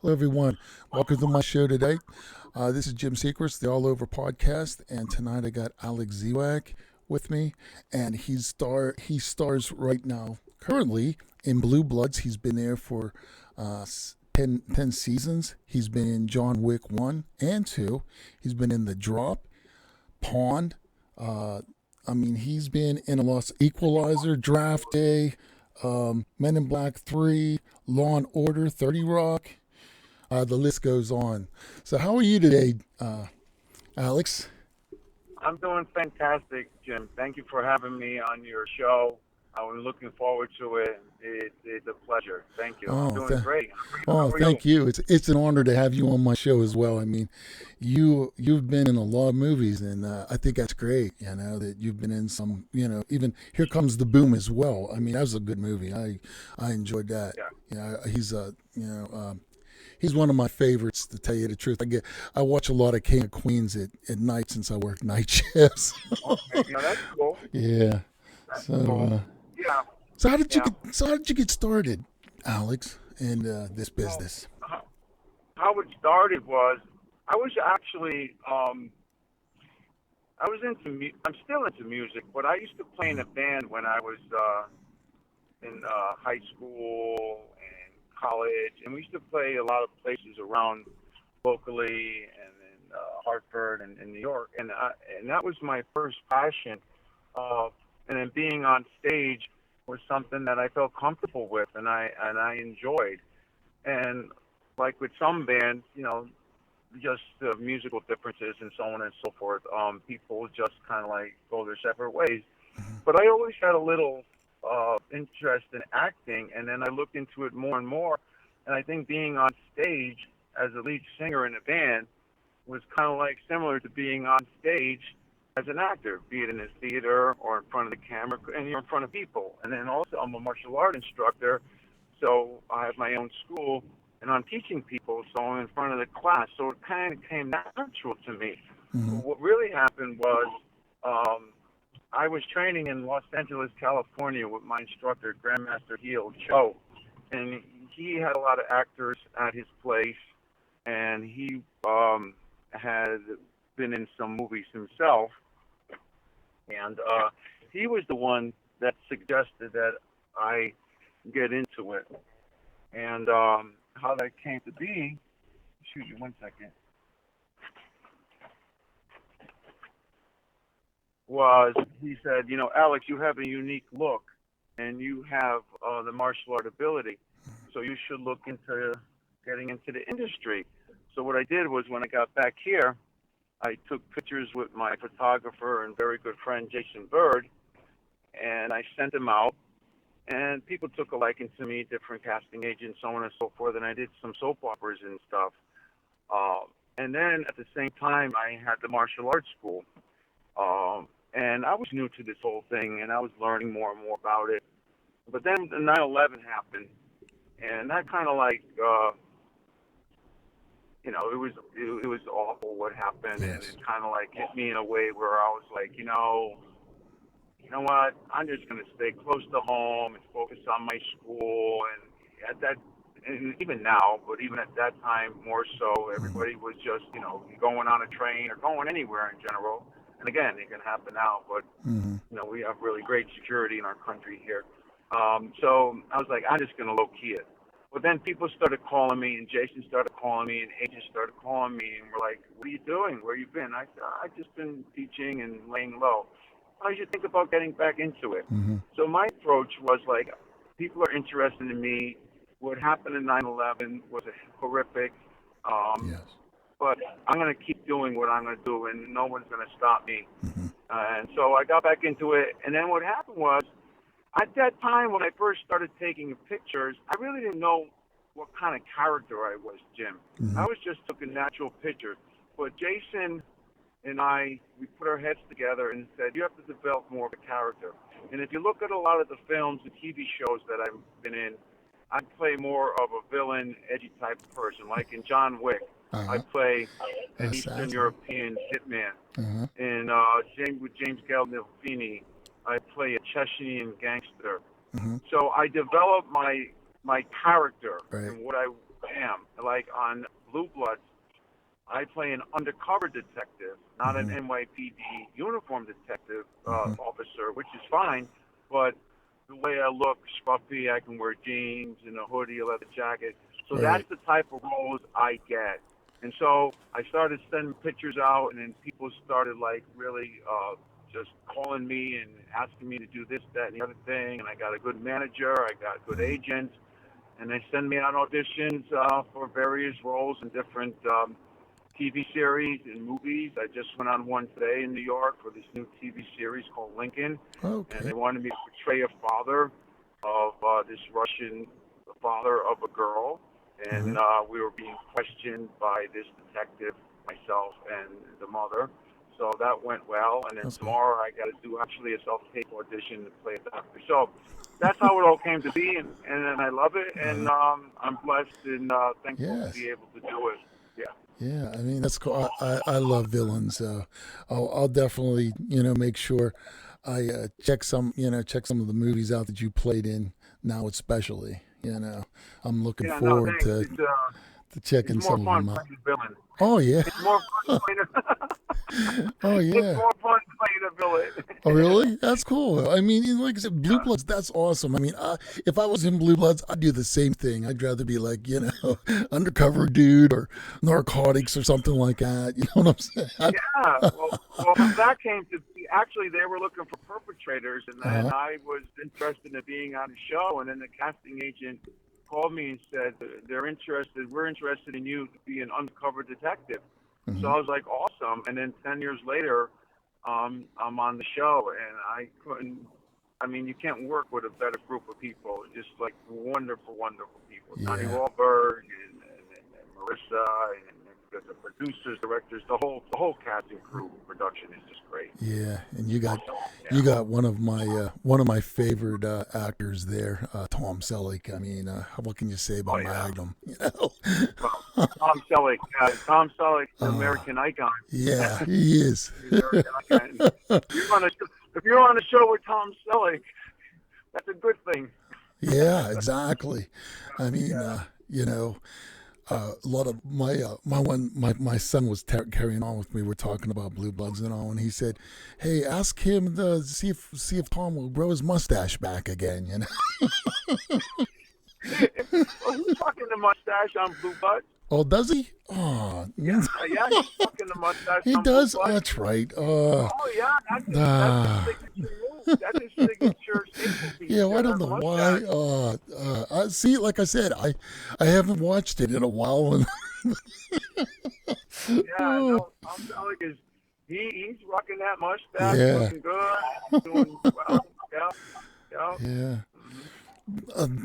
Hello, everyone. Welcome to my show today. This is Jim Secrets, the Allover Podcast, and tonight I got Alex Ziwak with me, and he stars right now currently in Blue Bloods. He's been there for 10 seasons. He's been in John Wick 1 and 2. He's been in The Drop, Pond. Uh, he's been in a Lost Equalizer, Draft Day, Men in Black 3, Law and Order, 30 Rock. The list goes on. So, how are you today, Alex? I'm doing fantastic, Jim. Thank you for having me on your show. I'm looking forward to it. It's a pleasure. Thank you. I'm Oh, doing th- great. oh, How are you? thank you. It's an honor to have you on my show as well. You've been in a lot of movies, and I think that's great. You know that you've been in some. Even Here Comes the Boom as well. That was a good movie. I enjoyed that. Yeah. He's one of my favorites, to tell you the truth. I watch a lot of King of Queens at night since I work night shifts. Okay. Yeah, that's cool. Yeah. That's So cool. uh, Yeah. so how did you Yeah. get so how did you get started, Alex, in this Well, business? how it started was I was actually I was I'm still into music, but I used to play in a band when I was in high school and college, and we used to play a lot of places around locally and in Hartford and in New York, and that was my first passion. And then being on stage was something that I felt comfortable with, and I enjoyed. And like with some bands, just musical differences and so on and so forth. People just kind of like go their separate ways. But I always had a little interest in acting, and then I looked into it more and more. And I think being on stage as a lead singer in a band was kind of like similar to being on stage as an actor, be it in a theater or in front of the camera, and you're in front of people. And then also, I'm a martial art instructor, so I have my own school, and I'm teaching people, so I'm in front of the class. So it kind of came natural to me. Hmm. But what really happened was um, I was training in Los Angeles, California with my instructor, Grandmaster Heel Joe, and he had a lot of actors at his place, and he had been in some movies himself, and he was the one that suggested that I get into it. And how that came to be, excuse me one second, was he said, Alex, you have a unique look, and you have the martial art ability, so you should look into getting into the industry. So what I did was when I got back here, I took pictures with my photographer and very good friend Jason Bird, and I sent them out. And people took a liking to me, different casting agents, so on and so forth. And I did some soap operas and stuff. And then at the same time, I had the martial arts school. And I was new to this whole thing, and I was learning more and more about it. But then the 9/11 happened, and that kind of like, it was awful what happened, and Yes. it kind of like hit me in a way where I was like, you know what? I'm just going to stay close to home and focus on my school. And at that, and even now, but even at that time more so, Hmm. everybody was just, going on a train or going anywhere in general. And again, it can happen now, but Hmm. we have really great security in our country here. So I was like, I'm just going to low key it. But then people started calling me, and Jason started calling me, and agents started calling me, and we're like, "What are you doing? Where you been?" I said, "I've just been teaching and laying low." I should think about getting back into it. Hmm. So my approach was like, people are interested in me. What happened in 9/11 was horrific, um, Yes. but I'm going to keep doing what I'm going to do, and no one's going to stop me. Hmm. And so I got back into it. And then what happened was, at that time when I first started taking pictures, I really didn't know what kind of character I was, Jim. Hmm. I was just taking natural pictures. But Jason and we put our heads together and said, you have to develop more of a character. And if you look at a lot of the films and TV shows that I've been in, I play more of a villain, edgy type of person. Like in John Wick, I Uh-huh. play an Eastern Assassin. European hitman. Uh-huh. In with James Gandolfini, I play a Chechnyan gangster. Hmm. So I developed my character Right. and what I bam, like on Blue Bloods, I play an undercover detective, not an NYPD uniform detective officer, which is fine, but the way I look, scruffy, I can wear jeans and a hoodie, a leather jacket. So that's the type of roles I get. And so I started sending pictures out, and then people started like really just calling me and asking me to do this, that, and the other thing. And I got a good manager, I got a good agent, and they send me out auditions for various roles in different TV series and movies. I just went on one today in New York for this new TV series called Lincoln, and they wanted me to portray a father of this Russian father of a girl, and we were being questioned by this detective, myself, and the mother. So that went well, and then tomorrow I got to do actually a self-tape audition to play a doctor. So that's how it all came to be, and I love it, and I'm blessed and thankful to be able to do it. Yeah. Yeah, I mean that's cool. I love villains, so I'll definitely make sure I check some of the movies out that you played in now, especially. I'm looking forward to checking it's more some fun of them out. playing a villain. Oh yeah. It's more fun playing Oh It's yeah. more fun playing a villain. Oh really? That's cool. I mean, like I said, Blue Bloods. That's awesome. I mean, if I was in Blue Bloods, I'd do the same thing. I'd rather be like undercover dude or narcotics or something like that. You know what I'm saying? Yeah. Well, that came to be. Actually, they were looking for perpetrators, and I was interested in being on the show. And then the casting agent called me and said they're interested. We're interested in you to be an undercover detective. So I was like, awesome. And then 10 years later, I'm on the show, and I couldn't. I mean, you can't work with a better group of people. Just like wonderful, wonderful people. Johnny Wahlberg and Marissa and the producers, directors, the whole cast and crew production is just great. Yeah, and you got one of my favorite actors there, Tom Selleck. I mean, what can you say about Magnum? Tom Selleck. Tom Selleck, the American icon. Yeah, he is. American icon. If you're on a show with Tom Selleck, that's a good thing. Yeah, exactly. I mean, a lot of my son was carrying on with me. We're talking about Blue Bloods and all, and he said, "Hey, ask him to see if Tom will grow his mustache back again." He's fucking the mustache on Blue Bloods. Oh, does he? Oh, yeah, he's fucking the mustache. He on does. Blue Bloods. That's right. Yeah, that's his signature move. That's his signature staple piece. Yeah, I don't know why. I see. Like I said, I haven't watched it in a while, and no, Tom Selleck is he's rocking that mustache, looking good, doing well. Yeah.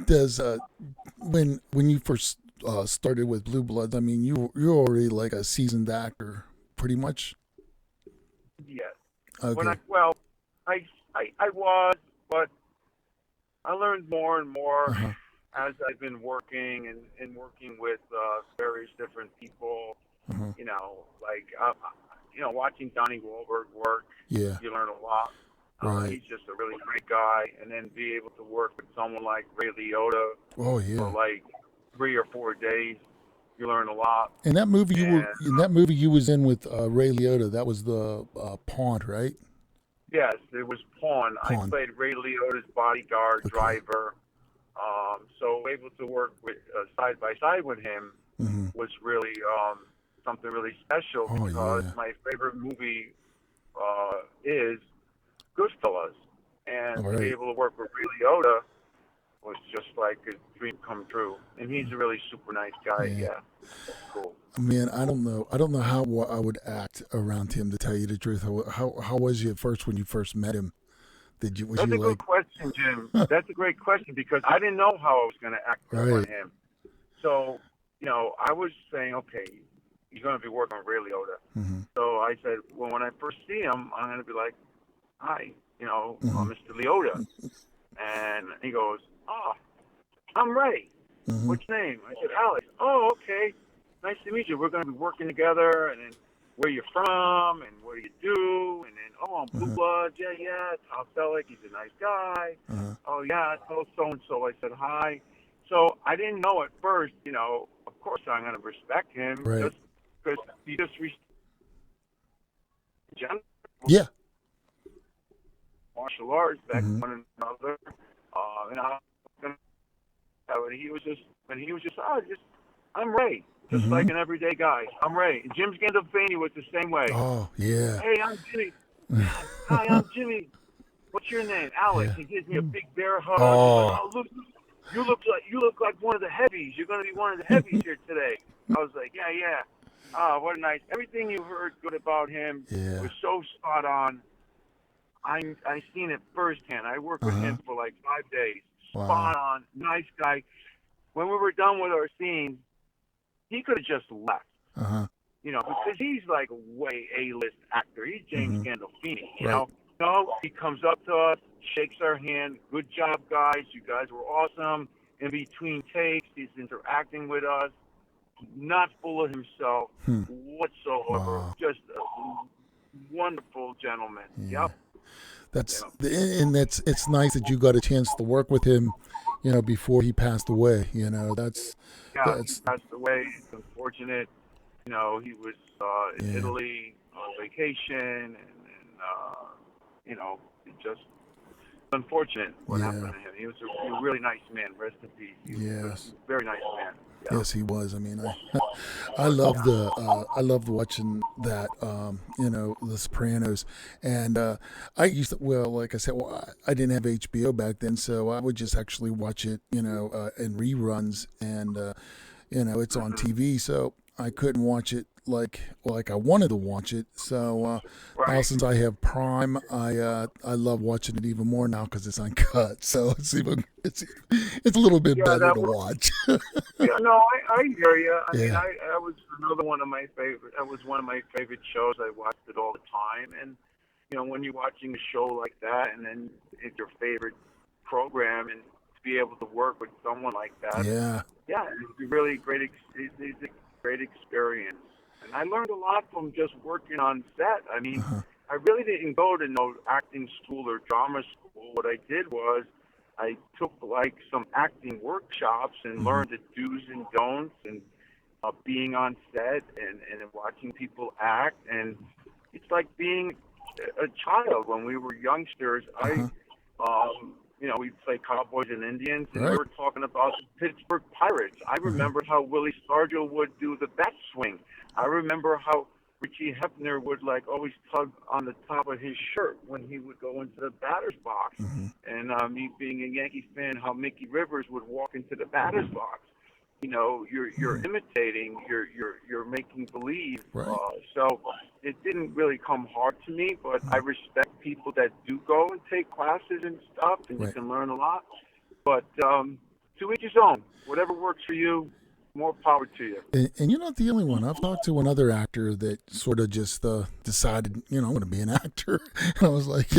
Does when you first started with Blue Bloods, I mean, you're already like a seasoned actor, pretty much. Yes. Okay. I was, but I learned more and more as I've been working and working with various different people. Watching Donnie Wahlberg work. Yeah. You learn a lot. Right. He's just a really great guy, and then be able to work with someone like Ray Liotta for like 3 or 4 days, you learn a lot. And that movie you was in with Ray Liotta, that was the Pawn, right? Yes, it was Pawn. I played Ray Liotta's bodyguard driver. So able to work with side by side with him was really something really special because my favorite movie is Goodfellas, and to be able to work with Ray Liotta was just like a dream come true. And he's a really super nice guy. Yeah, cool. Man, I don't know how I would act around him, to tell you the truth. How was you at first when you first met him? That's a good question, Jim. That's a great question because I didn't know how I was going to act on him. So, I was saying, okay, he's going to be working with Ray Liotta. So I said, well, when I first see him, I'm going to be like, hi, Mr. Liotta. And he goes, oh, I'm Ray. What's your name? I said, Alex. Oh, okay. Nice to meet you. We're going to be working together. And then where you're from and what do you do? And then, I'm Blue Bloods. Yeah. Tom Selleck, he's a nice guy. Oh, yeah, I told so-and-so. I said, hi. So I didn't know at first, course I'm going to respect him Right. just because he just general Yeah. martial arts back Hmm. one another. And I, when he was just, oh, just I'm Ray, just Hmm. like an everyday guy. I'm Ray. And Jim Gandolfini was the same way. Oh, yeah. Hey, I'm Jimmy. Yeah. Hi, I'm Jimmy. What's your name? Alex. Yeah. He gives me a big bear hug. He's like, Oh. oh, look, you look like one of the heavies. You're going to be one of the heavies here today. I was like, yeah, yeah. Oh, what a nice. Everything you heard good about him Yeah. was so spot on. I seen it firsthand. I worked with Uh-huh. him for like 5 days. Wow. Spot on, nice guy. When we were done with our scene, he could have just left. Uh-huh. Because he's like a way A-list actor. He's James Hmm. Gandolfini, Right. No, he comes up to us, shakes our hand. Good job, guys. You guys were awesome. In between takes, he's interacting with us. Not full of himself Hmm. whatsoever. Wow. Just a wonderful gentleman. Yeah. Yep. That's Yep. and it's nice that you got a chance to work with him, before he passed away. Yeah, he That's passed away. It's unfortunate. He was in yeah. Italy on vacation, and it just unfortunate what happened Yeah. to him. He was a really nice man. Rest in peace. He was Yes. a very nice man. Yeah. Yes, he was. I mean, I love I loved watching that, The Sopranos, and I used to, well, like I said, well, I didn't have HBO back then, so I would just actually watch it, in reruns, and it's on Hmm. TV, so I couldn't watch it like I wanted to watch it. So now Right. since I have Prime, I love watching it even more now because it's uncut, so it's a little bit Yeah, better that to was. watch. Yeah, no, I hear you. I mean, Yeah. I was another one of my favorite. That was one of my favorite shows. I watched it all the time, and when you're watching a show like that, and then it's your favorite program, and to be able to work with someone like that, Yeah. yeah, it's a really great. It's a great experience, and I learned a lot from just working on set. I mean, Uh-huh. I really didn't go to no acting school or drama school. What I did was I took like some acting workshops and Hmm. learned the do's and don'ts and being on set and watching people act. And it's like being a child when we were youngsters. Uh-huh. We played Cowboys and Indians, and we Right. were talking about the Pittsburgh Pirates. I Uh-huh. remember how Willie Stargell would do the bat swing. I remember how Richie Hefner would like always tug on the top of his shirt when he would go into the batter's box. Hmm. And me being a Yankee fan, how Mickey Rivers would walk into the batter's box. You're Hmm. imitating, you're making believe. Right. So it didn't really come hard to me, but I Uh, respect people that do go and take classes and stuff, and you right. can learn a lot. But to each his own. Whatever works for you, more power to you. And you're not the only one. I've talked to another actor that sort of just decided, I'm going to be an actor. And I was like,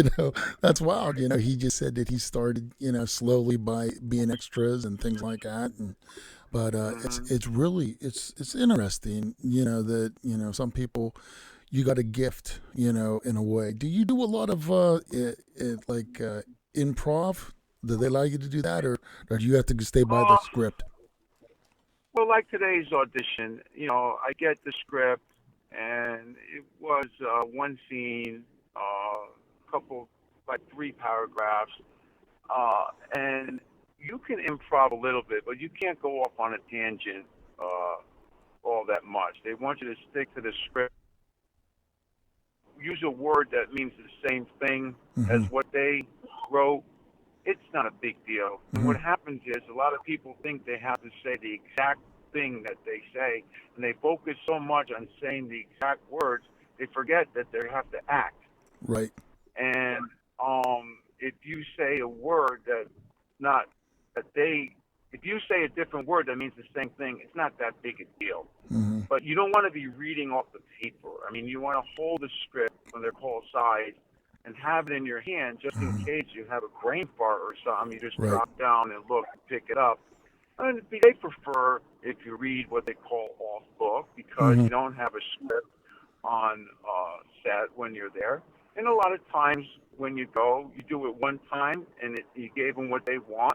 that's wild. He just said that he started, slowly by being extras and things like that. But Hmm. it's really it's interesting, that some people you got a gift, in a way. Do you do a lot of improv? Do they allow you to do that, or do you have to stay by the Uh, script? well, like today's audition, I get the script, and it was one scene, couple, like 3 paragraphs, and you can improv a little bit, but you can't go off on a tangent uh, all that much. They want you to stick to the script. Use a word that means the same thing as Hmm. what they wrote. It's not a big deal. And Hmm. what happens is a lot of people think they have to say the exact thing that they say, and they focus so much on saying the exact words, they forget that they have to act. Right. And if you say a word that not that they, if you say a different word that means the same thing, it's not that big a deal. Hmm. But you don't want to be reading off the paper. I mean, you want to hold the script when they're called sides and have it in your hand just in Hmm. case you have a brain fart or something. You just Right. drop down and look and pick it up. And they prefer if you read what they call off book because Hmm. you don't have a script on set when you're there. And a lot of times when you go, you do it one time and you gave them what they want,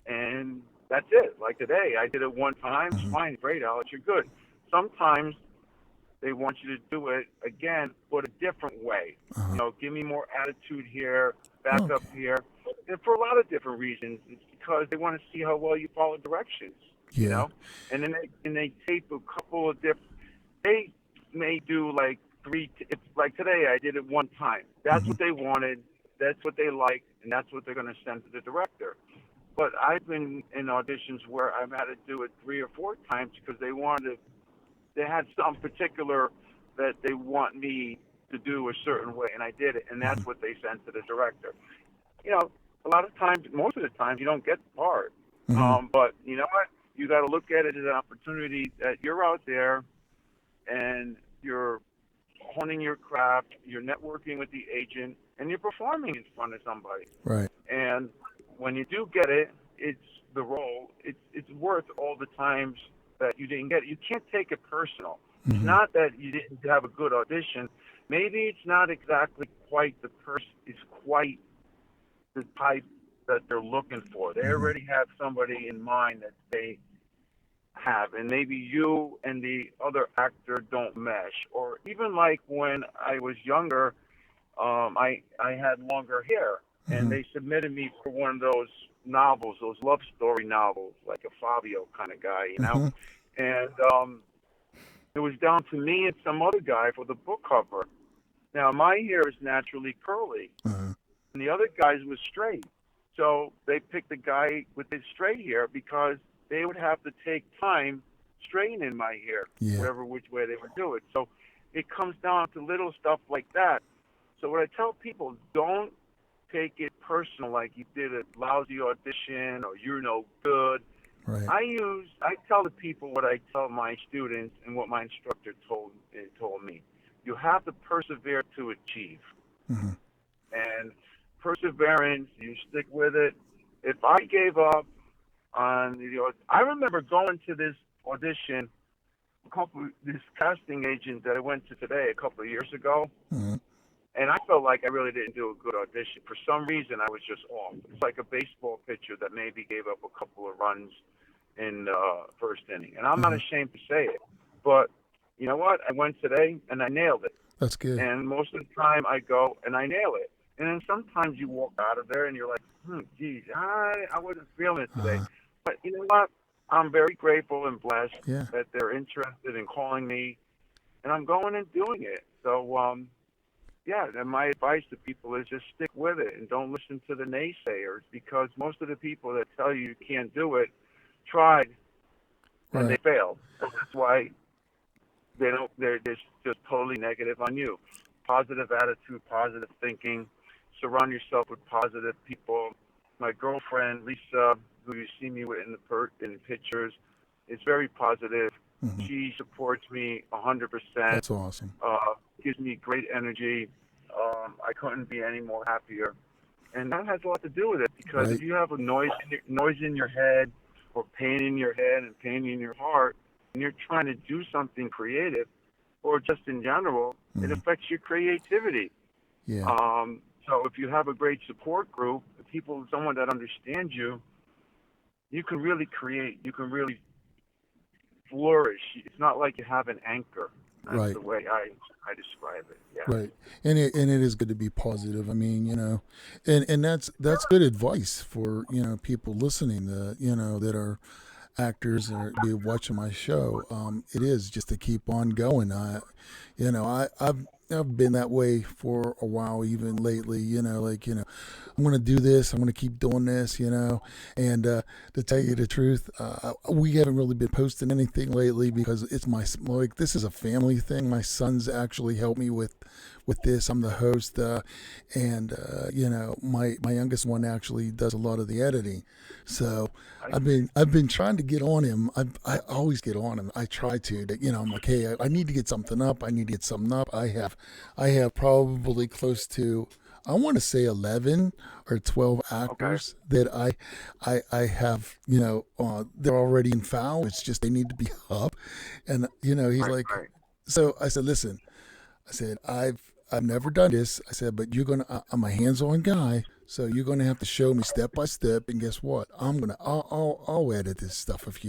and that's it. Like today, I did it one time. It's fine, great, Alex, you're good. Sometimes they want you to do it again, but a different way. Uh-huh. You know, give me more attitude here, back Okay. up here, and for a lot of different reasons. It's because they want to see how well you follow directions. You Yeah. know, and then they tape a couple of different. They may do like three. It's like today, I did it one time. That's Hmm. what they wanted. That's what they liked, and that's what they're going to send to the director. But I've been in auditions where I've had to do it 3 or 4 times because they had something particular that they want me to do a certain way, and I did it, and Hmm. that's what they sent to the director. You know, a lot of times, most of the times, you don't get the part. Hmm. But you know what? You got to look at it as an opportunity that you're out there and you're honing your craft, you're networking with the agent, and you're performing in front of somebody. Right. And when you do get it, it's the role. It's worth all the times that you didn't get it. You can't take it personal. It's Hmm. not that you didn't have a good audition. Maybe it's not exactly quite the person. It's quite the type that they're looking for. They Hmm. already have somebody in mind that they have, and maybe you and the other actor don't mesh. Or even like when I was younger, I had longer hair, and Hmm. they submitted me for one of those novels, those love story novels, like a Fabio kind of guy, you know. Hmm. And it was down to me and some other guy for the book cover. Now my hair is naturally curly, Uh-huh. and the other guy's was straight. So they picked the guy with his straight hair because they would have to take time straightening my hair, Yeah. whatever which way they would do it. So it comes down to little stuff like that. So what I tell people, don't take it personal like you did a lousy audition or you're no good. Right. I tell the people what I tell my students and what my instructor told me. You have to persevere to achieve. Hmm. And perseverance, you stick with it. If I gave up on I remember going to this audition, this casting agent that I went to today a couple of years ago, Hmm. and I felt like I really didn't do a good audition. For some reason, I was just off. It's like a baseball pitcher that maybe gave up a couple of runs in the first inning, and I'm not Hmm. ashamed to say it. But you know what? I went today and I nailed it. That's good. And most of the time, I go and I nail it. And then sometimes you walk out of there and you're like, geez, I wasn't feeling it today. Uh-huh. But you know what? I'm very grateful and blessed Yeah. that they're interested in calling me, and I'm going and doing it. So, yeah, and my advice to people is just stick with it and don't listen to the naysayers, because most of the people that tell you you can't do it tried and they Right. failed. And that's why they're just totally negative on you. Positive attitude, positive thinking, surround yourself with positive people. My girlfriend Lisa, who you see me with in the pictures, is very positive. Hmm. She supports me 100%. That's awesome. Gives me great energy. I couldn't be any more happier, and that has a lot to do with it. Because Right. if you have a noise in your head, or pain in your head and pain in your heart, and you're trying to do something creative, or just in general, it Hmm. affects your creativity. Yeah. So if you have a great support group, someone that understands you, you can really create. You can really flourish. It's not like you have an anchor. That's Right. the way I describe it. Yeah. Right. And it is good to be positive. I mean, and that's good advice for, people listening that, that are actors or be watching my show. It is just to keep on going. I've been that way for a while, even lately, I'm going to do this. I'm going to keep doing this, and to tell you the truth, we haven't really been posting anything lately because this is a family thing. My son's actually helped me with this. I'm the host, and my youngest one actually does a lot of the editing. So I I've been trying to get on him. I always get on him. I try to. I'm like, hey, I need to get something up. I need to get something up. I have probably close to, I want to say 11 or 12 Okay. actors that I have, they're already in foul. It's just they need to be up. And, he's Right. like, Right. so I said, listen, I said, I've never done this. I said, but I'm a hands-on guy. So you're going to have to show me step by step, and guess what? I'll edit this stuff if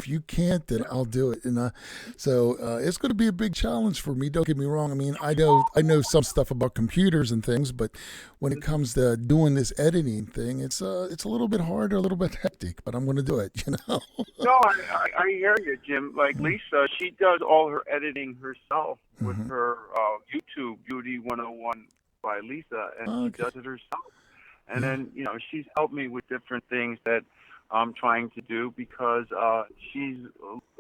you can't, then I'll do it. And it's going to be a big challenge for me. Don't get me wrong. I mean, I know some stuff about computers and things, but when it comes to doing this editing thing, it's a little bit harder, a little bit hectic. But I'm going to do it. No, I hear you, Jim. Like Lisa, she does all her editing herself with her YouTube Beauty 101 by Lisa, and she does it herself. And then, she's helped me with different things that I'm trying to do because she's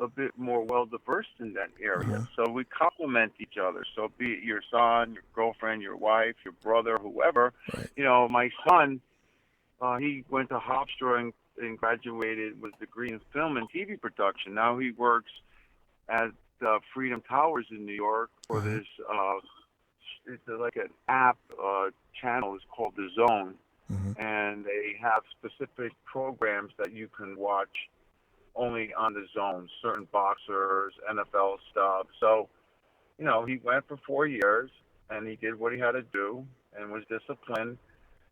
a bit more well-diversed in that area. So we complement each other. So be it your son, your girlfriend, your wife, your brother, whoever. Right. My son, he went to Hofstra and graduated with a degree in film and TV production. Now he works at Freedom Towers in New York for this, it's like an app channel. It's called The Zone. And they have specific programs that you can watch only on The Zone, certain boxers, NFL stuff. So, he went for 4 years, and he did what he had to do and was disciplined,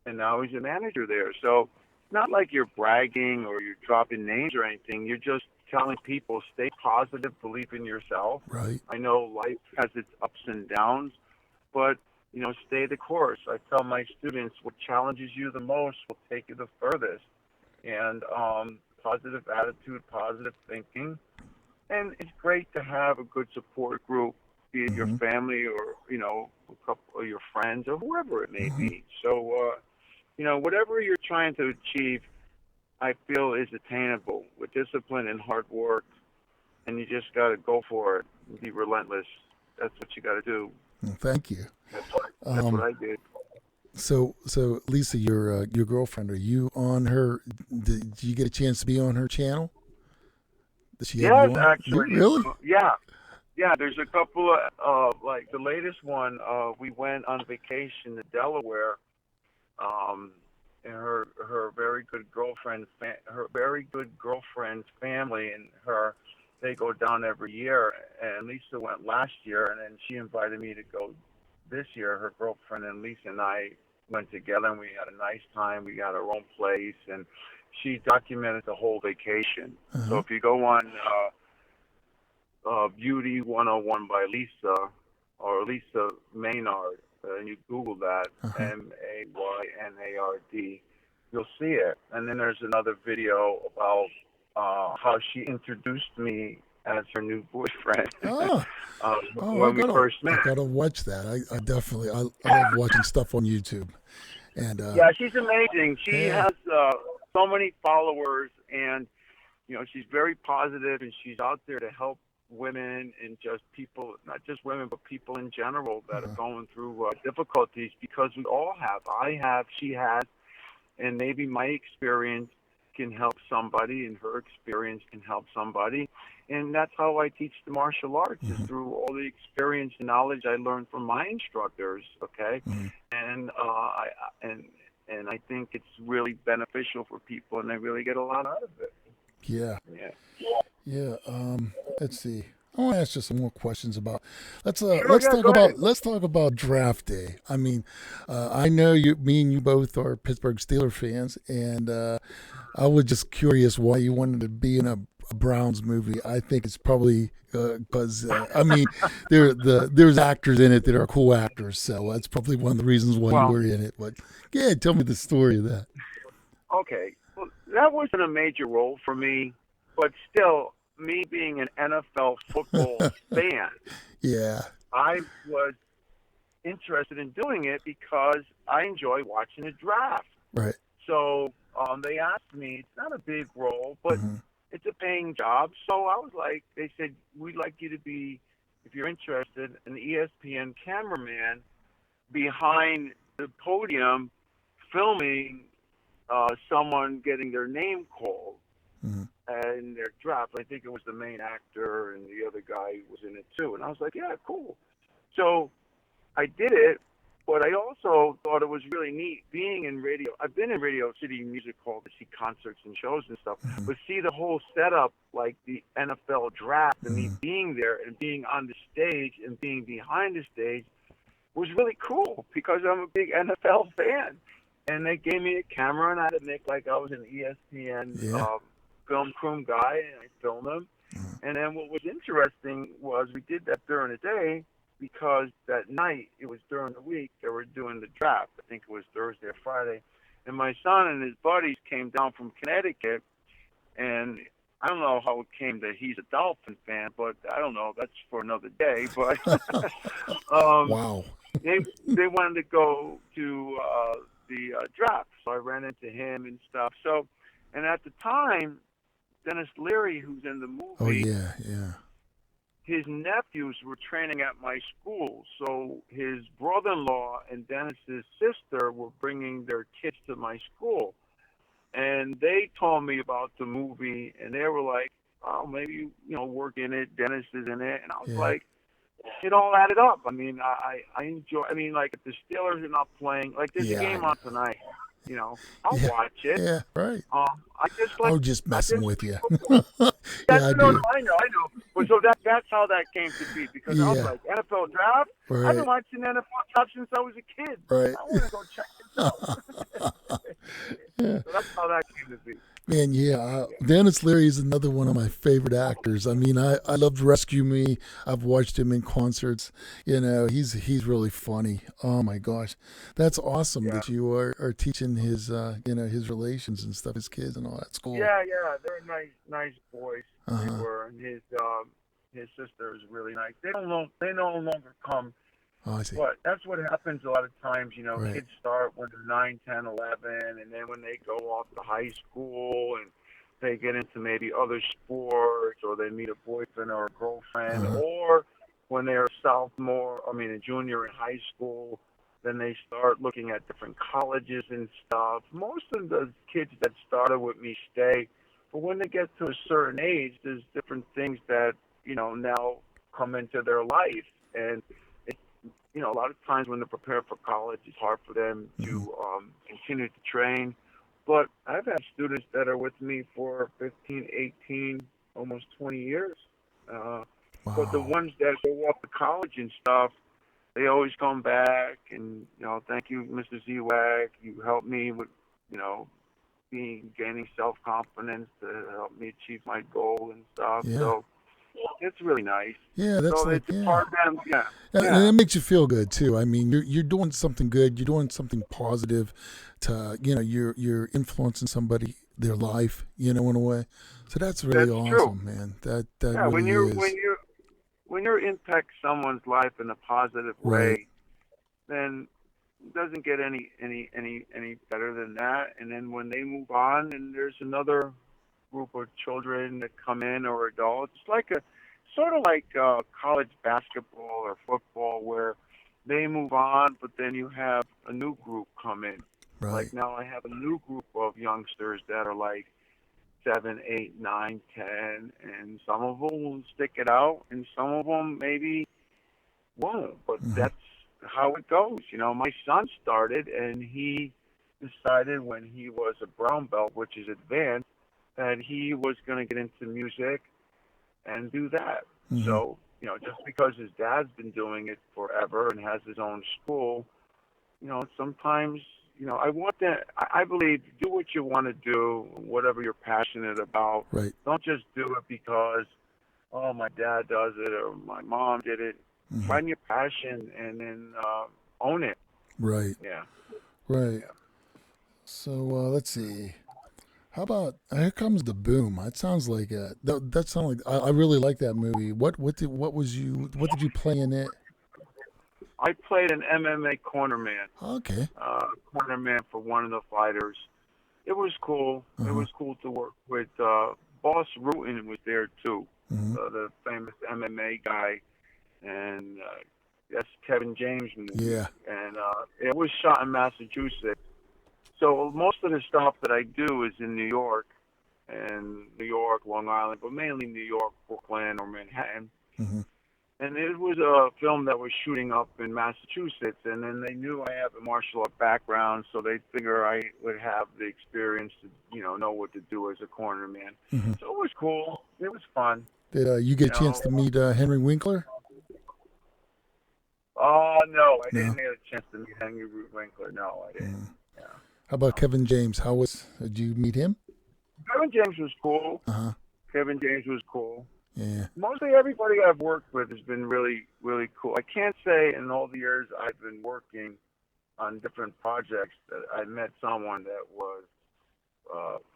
and now he's a manager there. So it's not like you're bragging or you're dropping names or anything. You're just telling people, stay positive, believe in yourself. Right. I know life has its ups and downs, but stay the course. I tell my students, what challenges you the most will take you the furthest. And positive attitude, positive thinking. And it's great to have a good support group, be it your family or, a couple of your friends or whoever it may be. So, whatever you're trying to achieve, I feel is attainable with discipline and hard work. And you just got to go for it and be relentless. That's what you got to do. Well, thank you. That's what I did. So Lisa, your girlfriend, are you on her? Did you get a chance to be on her channel? Did she have you on? Actually. Really? Yeah. There's a couple of like the latest one. We went on vacation to Delaware, and her very good girlfriend's family and her. They go down every year, and Lisa went last year, and then she invited me to go this year. Her girlfriend and Lisa and I went together, and we had a nice time. We got our own place, and she documented the whole vacation. So if you go on Beauty 101 by Lisa or Lisa Maynard, and you Google that, Maynard, you'll see it. And then there's another video about how she introduced me as her new boyfriend when we first met. I gotta watch that. I love watching stuff on YouTube. And yeah, she's amazing. She has so many followers, and she's very positive, and she's out there to help women and just people, not just women, but people in general that are going through difficulties, because we all have. I have, she has, and maybe my experience can help somebody, and her experience can help somebody. And that's how I teach the martial arts, is through all the experience and knowledge I learned from my instructors, okay? And I think it's really beneficial for people, and they really get a lot out of it. Yeah. Let's see. I want to ask you some more questions about. Let's talk about draft day. I mean, I know me and you both are Pittsburgh Steelers fans, and I was just curious why you wanted to be in a Browns movie. I think it's probably because I mean, there's actors in it that are cool actors, so that's probably one of the reasons why you were in it. But yeah, tell me the story of that. Okay, well, that wasn't a major role for me, but still. Me being an NFL football fan, I was interested in doing it because I enjoy watching the draft. Right. So they asked me, it's not a big role, but it's a paying job. So I was like, they said, we'd like you to be, if you're interested, an ESPN cameraman behind the podium filming someone getting their name called. And their draft. I think it was the main actor, and the other guy was in it too. And I was like, yeah, cool. So I did it, but I also thought it was really neat being in radio. I've been in Radio City Music Hall to see concerts and shows and stuff, but see the whole setup, like the NFL draft, and me being there and being on the stage and being behind the stage was really cool because I'm a big NFL fan. and they gave me a camera, and I had to make like I was an ESPN Yeah. film crew guy, and I filmed them. Uh-huh. And then what was interesting was we did that during the day because that night, it was during the week, they were doing the draft. I think it was Thursday or Friday. And my son and his buddies came down from Connecticut, and I don't know how it came that he's a Dolphin fan, but I don't know. That's for another day. But Wow. they wanted to go to the draft, so I ran into him and stuff. So, and at the time, Dennis Leary, who's in the Oh movie, yeah, yeah. his nephews were training at my school. So his brother-in-law and Dennis's sister were bringing their kids to my school. And they told me about the movie, and they were like, "Oh, maybe you know work in it. Dennis is in it." And I was Yeah. like, it all added up. I mean, I enjoy. I mean, like if the Steelers are not playing, like there's Yeah, a I game know. on tonight. You know, I'll Yeah. watch it. Yeah, right. I just I like was just I messing just with you. football. Yeah, I No, do. I know. But so that's how that came to be because I was Yeah, like NFL draft. I've been right, watching NFL draft since I was a kid. right. I want to go check this out. Yeah. So that's how that came to be. Man, yeah, Yeah. Dennis Leary is another one of my favorite actors. I mean, I loved Rescue Me. I've watched him in concerts. You know, he's really funny. Oh my gosh, that's awesome Yeah. that you are teaching his you know his relations and stuff, his kids and all. That's cool. Yeah, they're nice boys. They Uh-huh. were, and his sister is really nice. They no longer come, Oh, I see. but that's what happens a lot of times. You know, Right. kids start when they're 9, 10, 11, and then when they go off to high school and they get into maybe other sports, or they meet a boyfriend or a girlfriend, Uh-huh. or when they're a junior in high school, then they start looking at different colleges and stuff. Most of the kids that started with me stay, but when they get to a certain age, there's different things that, now come into their life. And, it, a lot of times when they're prepared for college, it's hard for them Mhm. to continue to train. But I've had students that are with me for 15, 18, almost 20 years. But the Wow. ones that go off to college and stuff, they always come back and, thank you, Mr. Ziwak. You helped me with, you know, gaining self-confidence to help me achieve my goal and stuff. Yeah. So it's really nice. Yeah, that's So like it's a yeah. part of them. Yeah. And Yeah. it makes you feel good too. I mean, you're doing something good. You're doing something positive to, you're influencing somebody, their life, in a way. So that's really That's true. awesome, man. That Yeah. When really you're is. when you impact someone's life in a positive Right. way, then it doesn't get any better than that. And then when they move on, and there's another group of children that come in, or adults, it's like sort of like college basketball or football, where they move on, but then you have a new group come in. Right. Like now, I have a new group of youngsters that are like 7, 8, 9, 10, and some of them will stick it out, and some of them maybe won't. But Mhm. that's how it goes. My son started, and he decided when he was a brown belt, which is advanced, that he was going to get into music and do that. Mhm. So, just because his dad's been doing it forever and has his own school, sometimes, I believe, do what you want to do, whatever you're passionate about. Right. Don't just do it because, oh, my dad does it or my mom did it. Mhm. Find your passion and then own it. Right. Yeah. Right. Yeah. So let's see. How about Here Comes the Boom? That sounds like that sounds like I really like that movie. What did you play in it? I played an MMA cornerman. Okay. Cornerman for one of the fighters. It was cool. It Uh-huh. was cool to work with. Boss Rutan was there too, Mhm. the famous MMA guy, and that's Kevin James movie. Yeah. And it was shot in Massachusetts. So most of the stuff that I do is in New York, Long Island, but mainly New York, Brooklyn, or Manhattan. Mhm. And it was a film that was shooting up in Massachusetts, and then they knew I have a martial art background, so they figure I would have the experience to, know what to do as a cornerman. Mhm. So it was cool. It was fun. Did you get a chance to meet Henry Winkler? Oh, no, I No. didn't get a chance to meet Henry Winkler. No, I didn't. Mm. Yeah. How about Kevin James? Did you meet him? Kevin James was cool. Uh-huh. Kevin James was cool. Yeah. Mostly everybody I've worked with has been really, really cool. I can't say in all the years I've been working on different projects that I met someone that was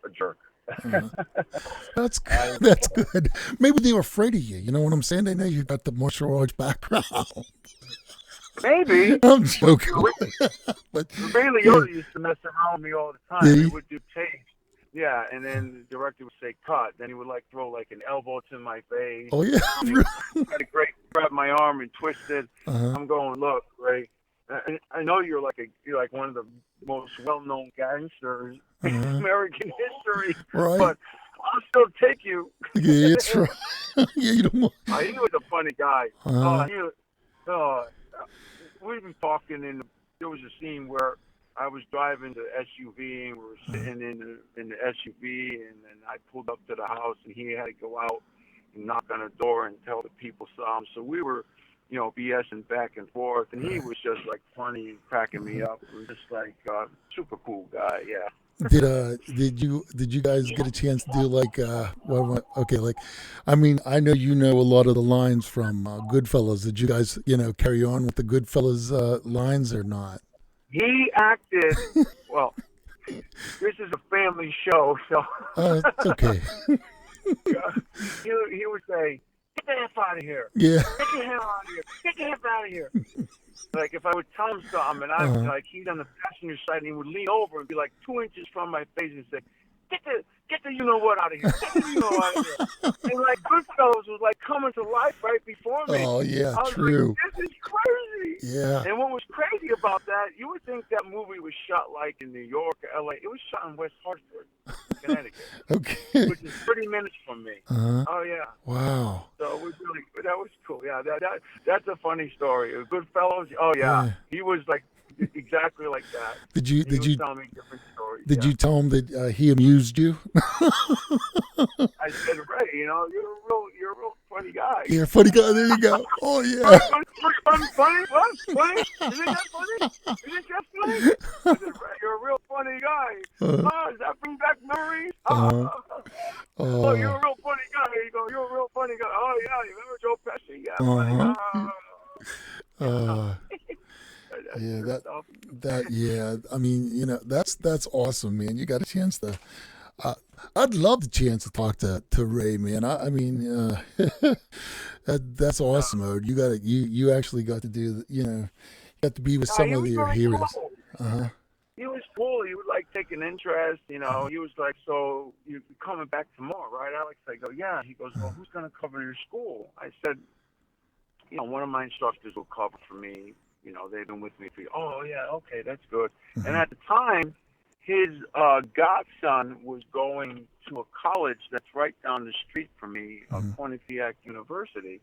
a jerk. Uh-huh. That's good. That's good. Maybe they were afraid of you. You know what I'm saying? They know you got the martial arts background. Maybe. I'm joking. But Ray Liotta used to mess around with me all the time. Yeah. He would do takes. Yeah, and then the director would say cut. Then he would like throw like an elbow to my face. oh yeah. He would grab my arm and twist it. Uh-huh. I'm going, look, Ray. I know you're like one of the most well-known gangsters in American history, Right. but I'll still take you. Yeah, it's right. Yeah, you don't want. He was a funny guy. We'd be talking, and there was a scene where I was driving the SUV, and we were sitting in the SUV, and then I pulled up to the house, and he had to go out and knock on the door and tell the people something. So we were, BSing back and forth, and he was just like funny and cracking me up. It was just like super cool guy, yeah. Did you guys get a chance to do like I know you know a lot of the lines from Goodfellas. Did you guys carry on with the Goodfellas lines or not? He acted well. This is a family show, so it's okay. he would say, "Get the F out of here! Yeah. Get your hell out of here! Get your F out of here!" Like if I would tell him something, and I like he's on the passenger side, and he would lean over and be like 2 inches from my face and say, "Get the you know what out of here! Get the you know what out of here!" And like Goodfellas was like coming to life right before me. Oh yeah, I was true. like, this is crazy. Yeah. And what was crazy about that, you would think that movie was shot like in New York or LA. It was shot in West Hartford, Connecticut. Okay. Which is 30 minutes from me. Oh yeah. Wow. So that was cool. Yeah, that's a funny story. Goodfellas. Oh yeah. He was like exactly like that. Did you tell me different stories? Did you tell him that he amused you? I said, Ray, you're a real funny guy. You're a funny guy. There you go. Oh yeah. Funny? What? Funny? Isn't that funny? Isn't that funny? I said, Ray, you're a real funny guy. Does that bring back memories? Oh, you're a real funny guy. You go, you're a real funny guy. Oh yeah, you remember Joe Pesci? Yeah. I mean, that's awesome, man. You got a chance to. I'd love the chance to talk to Ray, man. I mean, that's awesome, Ode. You actually got to do, got to be with some of your heroes. Cool. He was cool. He would like take an interest, He was like, so you're coming back tomorrow, right, Alex? I go, yeah. He goes, well, who's going to cover your school? I said, one of my instructors will cover for me. They've been with me for, oh, yeah, okay, that's good. And at the time, his godson was going to a college that's right down the street from me, Quinnipiac University.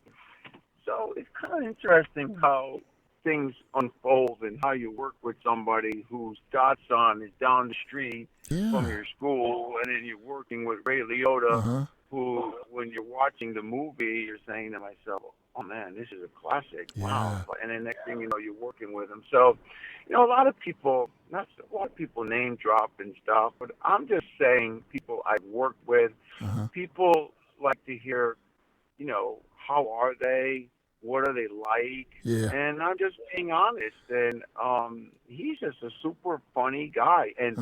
So it's kind of interesting how things unfold and how you work with somebody whose godson is down the street from your school, and then you're working with Ray Liotta, who, when you're watching the movie, you're saying to myself, oh man, this is a classic. Yeah. Wow. And then next thing you know, you're working with him. So, a lot of people name drop and stuff, but I'm just saying people I've worked with, people like to hear, how are they? What are they like? Yeah. And I'm just being honest. And he's just a super funny guy. And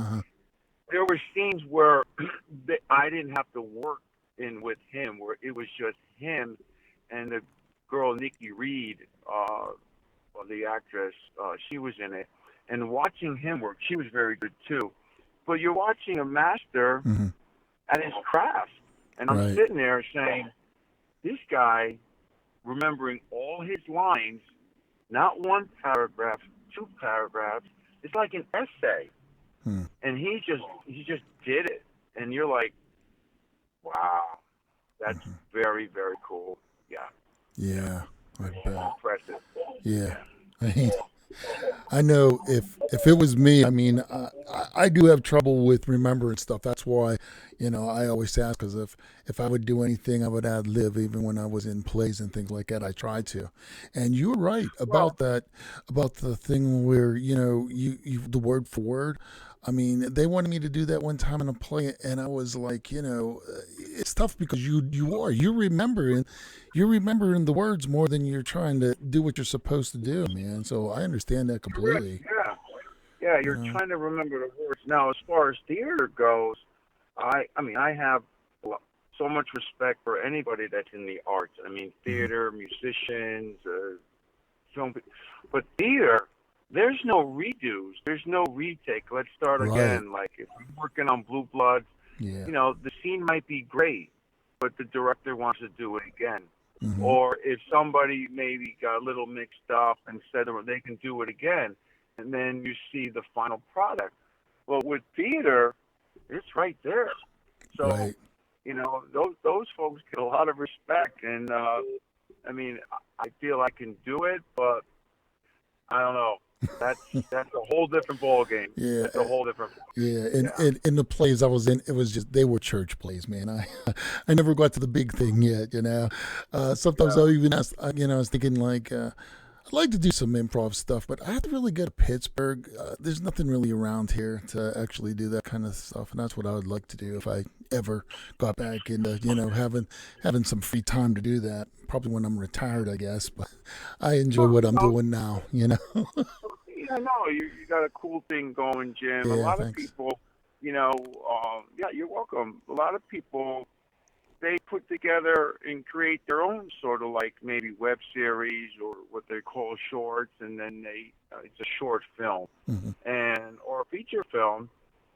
there were scenes where I didn't have to work in with him, where it was just him and the girl Nikki Reed, the actress, she was in it. And watching him work, she was very good too. But you're watching a master at his craft. And I'm sitting there saying, this guy, remembering all his lines, not one paragraph, 2 paragraphs, it's like an essay. And he just did it. And you're like, wow, that's very, very cool. Yeah. Yeah, I bet. Impressive. Yeah. I know if it was me, I mean, I do have trouble with remembering stuff. That's why, I always ask, because if I would do anything, I would ad lib, even when I was in plays and things like that. I try to. And you were right about that, about the thing where, you the word for word. I mean, they wanted me to do that one time in a play, and I was like, it's tough because you're remembering the words more than you're trying to do what you're supposed to do, man. So I understand that Correct. completely. Yeah. Yeah, You you're know, trying to remember the words. Now, as far as theater goes, I mean, I have so much respect for anybody that's in the arts. I mean, hmm theater, musicians, film, but theater, there's no redos. There's no retake. Let's start right? again. Like if you're working on Blue Bloods, Yeah. the scene might be great, but the director wants to do it again. hmm Or if somebody maybe got a little mixed up and said they can do it again, and then you see the final product. Well, with theater, it's right there. So, Right. those folks get a lot of respect, and I mean, I feel I can do it, but I don't know. That's that's a whole different ball game. Yeah. That's a whole different. Yeah, and, Yeah. and in the plays I was in, it was just they were church plays, man. I never got to the big thing yet, you know. Sometimes Yeah. I even asked, I was thinking like, I'd like to do some improv stuff, but I have to really go to Pittsburgh. There's nothing really around here to actually do that kind of stuff, and that's what I would like to do if I ever got back into, having some free time to do that. Probably when I'm retired, I guess. But I enjoy Well, what I'm doing now, you know. yeah, no, you got a cool thing going, Jim. A Yeah, lot of thanks. people, yeah, you're welcome. A lot of people, they put together and create their own sort of like maybe web series or what they call shorts, and then it's a short film hmm and or a feature film,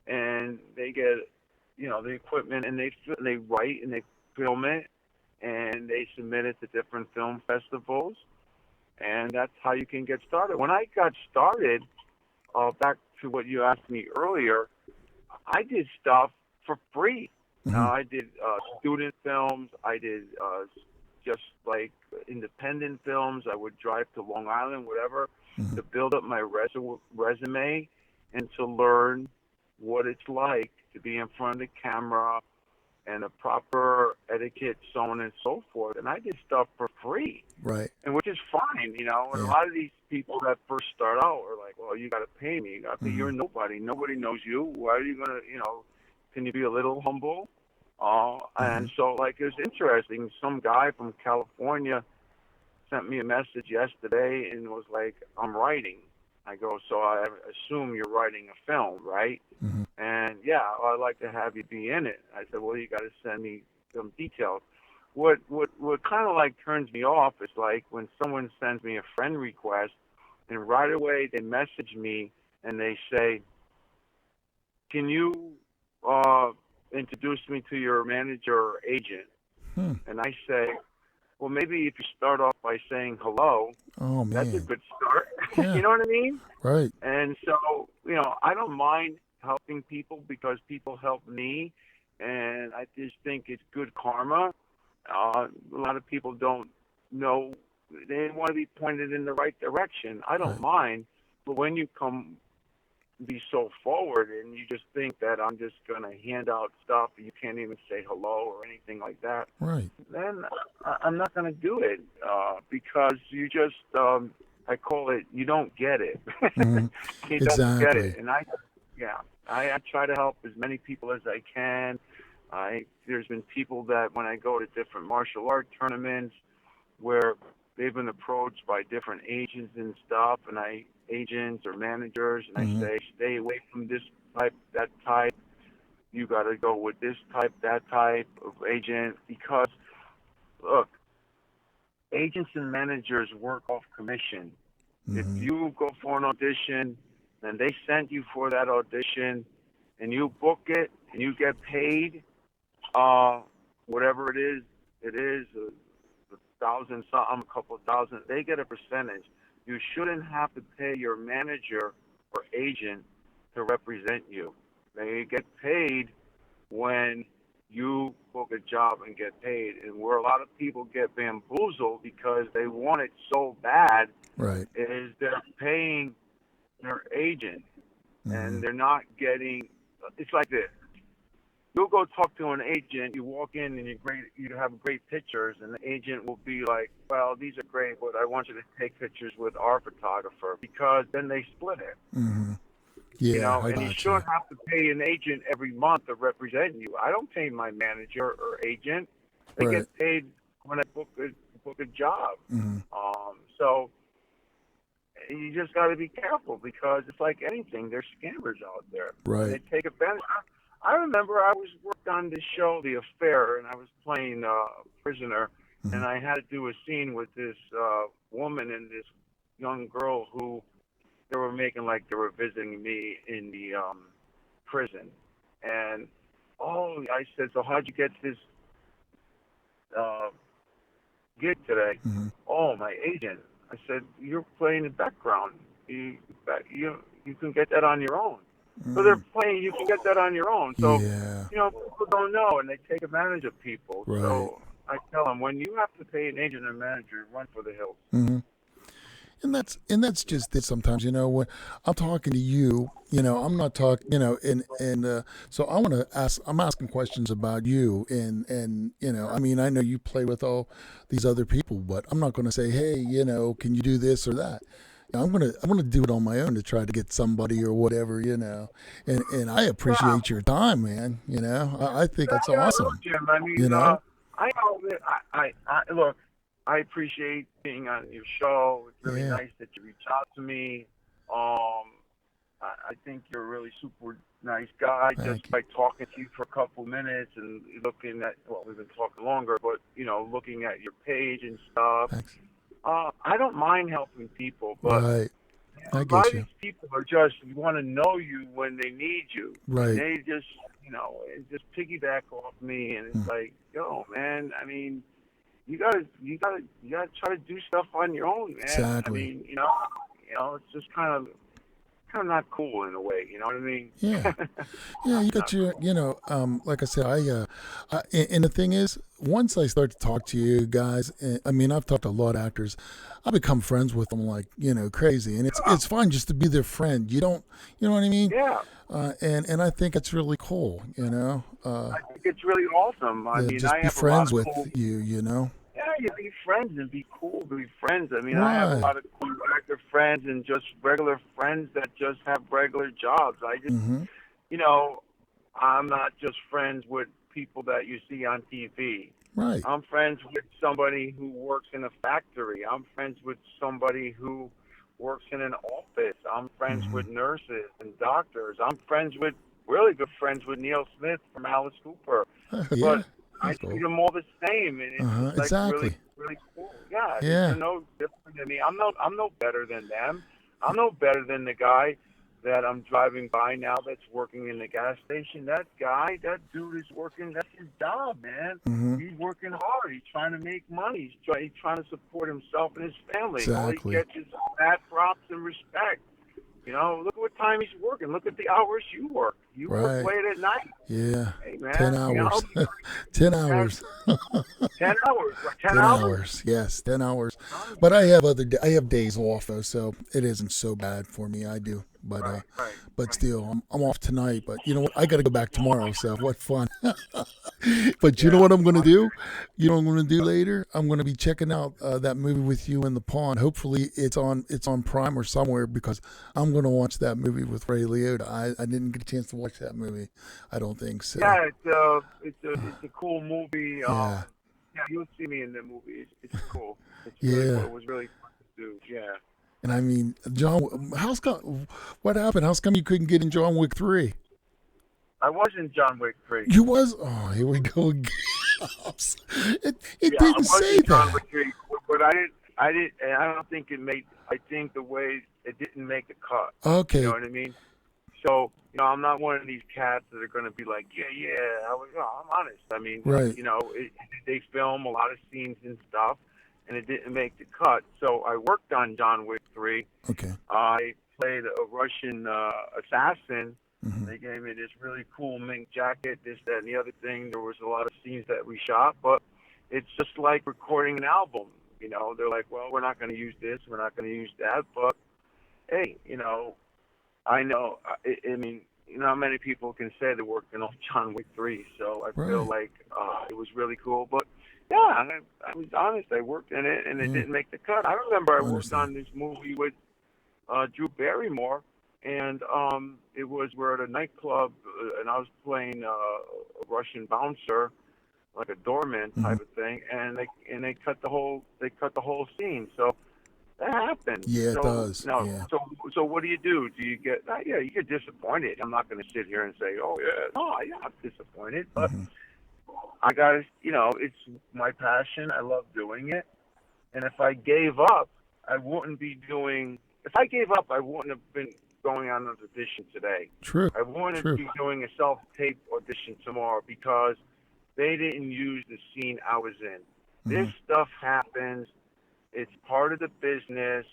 and they get the equipment and they write and they film it and they submit it to different film festivals, and that's how you can get started. When I got started, back to what you asked me earlier, I did stuff for free. hmm I did student films. I did just like independent films. I would drive to Long Island, whatever, hmm to build up my resume and to learn what it's like to be in front of the camera and a proper etiquette, so on and so forth. And I did stuff for free, Right. and which is fine. And a Yeah. lot of these people that first start out are like, "Well, you got to pay me. You got to pay. hmm You're nobody. Nobody knows you. Why are you gonna? Can you be a little humble?" hmm And so, like, it was interesting. Some guy from California sent me a message yesterday and was like, "I'm writing." I go, "So I assume you're writing a film, right?" hmm And yeah, I'd like to have you be in it. I said, "Well, you got to send me some details." What kind of like turns me off is like when someone sends me a friend request, and right away they message me and they say, "Can you uh, introduce me to your manager or agent?" Hmm. And I say, "Well, maybe if you start off by saying hello, Oh that's a man. good start." Yeah. You know what I mean? Right. And so, I don't mind helping people because people help me, and I just think it's good karma. A lot of people don't know; they want to be pointed in the right direction. I don't Right. mind, but when you come be so forward and you just think that I'm just going to hand out stuff, you can't even say hello or anything like that, Right. then I'm not going to do it because you just, I call it, you don't get it. hmm You don't get it. Exactly. And yeah, I try to help as many people as I can. There's been people that when I go to different martial art tournaments where they've been approached by different agents and stuff, and agents or managers, and I hmm say, stay away from this type, that type. You got to go with this type, that type of agent because look, agents and managers work off commission. If hmm you go for an audition and they send you for that audition and you book it and you get paid, uh, whatever it is a thousand something, a couple of thousand, they get a percentage. You shouldn't have to pay your manager or agent to represent you. They get paid when you book a job and get paid. And where a lot of people get bamboozled because they want it so bad Right. is they're paying their agent hmm and they're not getting. It's like this. You'll go talk to an agent. You walk in and you have great pictures, and the agent will be like, "Well, these are great, but I want you to take pictures with our photographer," because then they split it. hmm Yeah, I And you got you. shouldn't have to pay an agent every month to represent you. I don't pay my manager or agent. They Right. get paid when I book a job. Hmm. So you just got to be careful because it's like anything. There's scammers out there, and they Right. take advantage. I remember I was worked on this show, The Affair, and I was playing a prisoner, Hmm. and I had to do a scene with this woman and this young girl who they were making like they were visiting me in the prison. And I said, so how'd you get this uh, gig today? Hmm. Oh, my agent. I said, you're playing the background. You you can get that on your own. So they're Mm. playing. You can get that on your own. So Yeah. people don't know, and they take advantage of people. Right. So I tell them when you have to pay an agent or manager, run for the hills. Hmm. And that's just it sometimes, when I'm talking to you, I'm not talking, and so I want to ask, I'm asking questions about you, and I mean, I know you play with all these other people, but I'm not going to say, hey, can you do this or that. I'm gonna do it on my own to try to get somebody or whatever, and I Yeah, appreciate your time, man. I think that's yeah, look, awesome. Jim. I you mean, know I know that look. I appreciate being on your show. It's really yeah, nice that you reach out to me. Um, I think you're a really super nice guy just thank you. by talking to you for a couple minutes and looking at, well, we've been talking longer, but, looking at your page and stuff. Thanks. I don't mind helping people, but Right. I a lot get of these you. people are just want to know you when they need you. And Right. they just, just piggyback off me. And Hmm. it's like, yo, man, I mean, you gotta try to do stuff on your own, man. I Exactly. mean, it's just kind of not cool in a way. You know what I mean? Yeah. Yeah, you It's got not your, cool. like I said, and the thing is, once I start to talk to you guys, I mean, I've talked to a lot of actors. I become friends with them like, crazy, and Yeah, it's fun just to be their friend. You don't, you know what I mean? yeah. And I think it's really cool, I think it's really awesome. I mean, just I be have a lot friends of with cool. you. Yeah, you be friends and be cool. Be friends. I mean, I have a Right. lot of cool actor friends and just regular friends that just have regular jobs. I just, Mm-hmm. you know, I'm not just friends with people that you see on TV. Right. I'm friends with somebody who works in a factory. I'm friends with somebody who works in an office. I'm friends Mm-hmm. with nurses and doctors. I'm friends with really good friends with Neil Smith from Alice Cooper. Yeah. But I That's treat cool. them all the same, and it's Uh-huh. just like really, Exactly. really cool. Yeah, they're Yeah. no different than me. I'm no better than them. I'm no better than the guy that I'm driving by now that's working in the gas station. That dude is working. That's his job, man. Mm-hmm. He's working hard. He's trying to make money. He's trying to support himself and his family. All he Exactly. gets is mad props and respect. Look at what time he's working. Look at the hours you work. You work Right. late at night. Yeah. Hey, 10 man. hours. 10 That's hours. 10 hours. What, 10 10 hours? hours. Yes, 10 hours. Oh, But I have days off though, so it isn't so bad for me. I do. But right, right, but right. still I'm off tonight, but you know what? I got to go back tomorrow, so what fun. But you know Yeah. what I'm going to Okay. do? You know what I'm going to do later? I'm going to be checking out that movie with you in the pond. Hopefully it's on Prime or somewhere because I'm going to watch that movie with Ray Liotta. I didn't get a chance to watch that movie. I don't think so. Yeah, it's a cool movie. Yeah. Yeah, you'll see me in the movie. It's cool. It's really cool. Yeah. It was really fun to do. Yeah. And I mean, John, what happened? How's come you couldn't get in John Wick 3? I was in John Wick 3. You was? Oh, here we go again. It Yeah, I didn't was say in John that. Wick 3, but I didn't, and I don't think it made. I think the way it didn't make the cut. You know Okay. what I mean? So, I'm not one of these cats that are going to be like, yeah, yeah. I'm honest. I mean, Right. they film a lot of scenes and stuff, and it didn't make the cut. So I worked on John Wick 3. Okay. I played a Russian assassin. Hmm. They gave me this really cool mink jacket, this, that, and the other thing. There was a lot of scenes that we shot, but it's just like recording an album. They're like, well, we're not going to use this, we're not going to use that, but hey, I know. I mean, how many people can say they're working on John Wick 3? So I feel Right. like it was really cool. But yeah, I was honest. I worked in it, and it Yeah. didn't make the cut. I remember I I worked understand. on this movie with Drew Barrymore, and we're at a nightclub, and I was playing a Russian bouncer, like a doorman type of thing, and they cut the whole scene. So that happens. Yeah, it So, does. no, Yeah. so what do? Do you get? Yeah, you get disappointed. I'm not going to sit here and say, oh yeah, no, yeah, I'm disappointed, but I got to, it's my passion. I love doing it, and if I gave up, I wouldn't be doing. If I gave up, I wouldn't have been going on an audition today. True. I wouldn't be doing a self-tape audition tomorrow because they didn't use the scene I was in. This stuff happens. It's part of the business.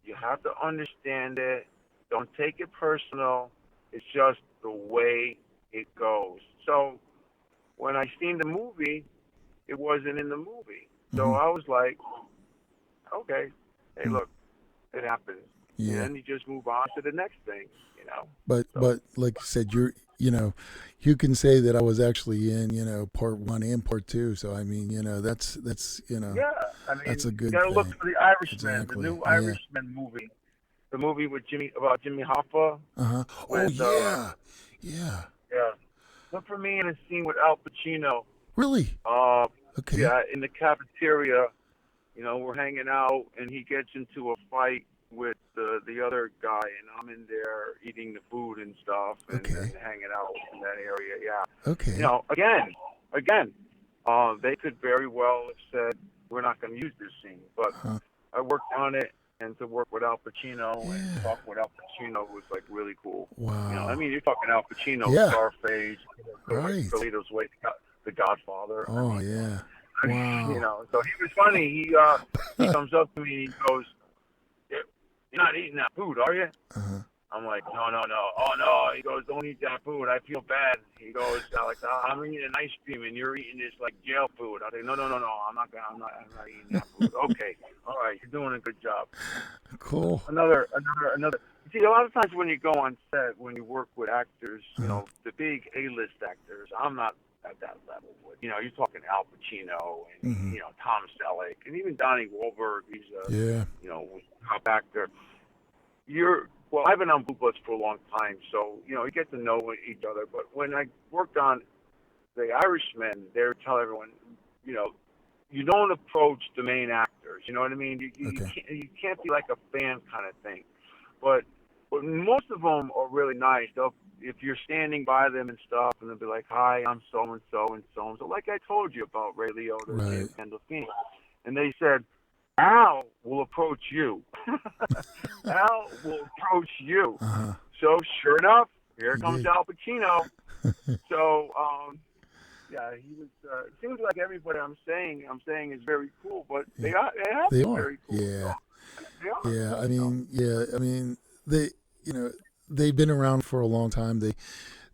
You have to understand it. Don't take it personal. It's just the way it goes. So when I seen the movie, it wasn't in the movie. So I was like, okay, hey, look, it happens. Yeah. And then you just move on to the next thing, But like you said, you can say that I was actually in, part 1 and part 2. So I mean, that's Yeah, I mean, that's a good you gotta thing. look for the Irishman, Exactly. the new Irishman movie, the movie with Jimmy Hoffa. Oh with, yeah. Yeah. Look for me in a scene with Al Pacino. Really? Okay. Yeah, in the cafeteria, we're hanging out, and he gets into a fight with the other guy, and I'm in there eating the food and stuff, and hanging out in that area. Yeah. Okay. Again, they could very well have said we're not going to use this scene, but I worked on it, and to work with Al Pacino and talk with Al Pacino was like really cool. Wow. I mean, you're talking Al Pacino, Scarface, Right. Carlito's Way, The Godfather. Oh yeah. Wow. So he was funny. He comes up to me and he goes, "You're not eating that food, are you?" I'm like, no. Oh no. He goes, "Don't eat that food. I feel bad." He goes, "Alex, I'm eating ice cream and you're eating this like jail food." I say, no. I'm not eating that food. Okay. All right. You're doing a good job. Cool. Another. You see, a lot of times when you go on set, when you work with actors, the big A-list actors, I'm not at that level. You're talking Al Pacino and Tom Selleck and even Donnie Wahlberg. He's a top actor. I've been on Blue Bloods for a long time, so you get to know each other. But when I worked on The Irishman, they would tell everyone, you don't approach the main actors. You know what I mean? You can't be like a fan kind of thing. But most of them are really nice. If you're standing by them and stuff, and they'll be like, "Hi, I'm so and so and so and so," like I told you about Ray Liotta and Gandolfini, and they said, "Al will approach you." Al will approach you. So sure enough, here comes Al Pacino. So he was. It seems like everybody I'm saying is very cool, but they have They been are. very cool. Yeah. They are. Yeah. I mean, they've been around for a long time.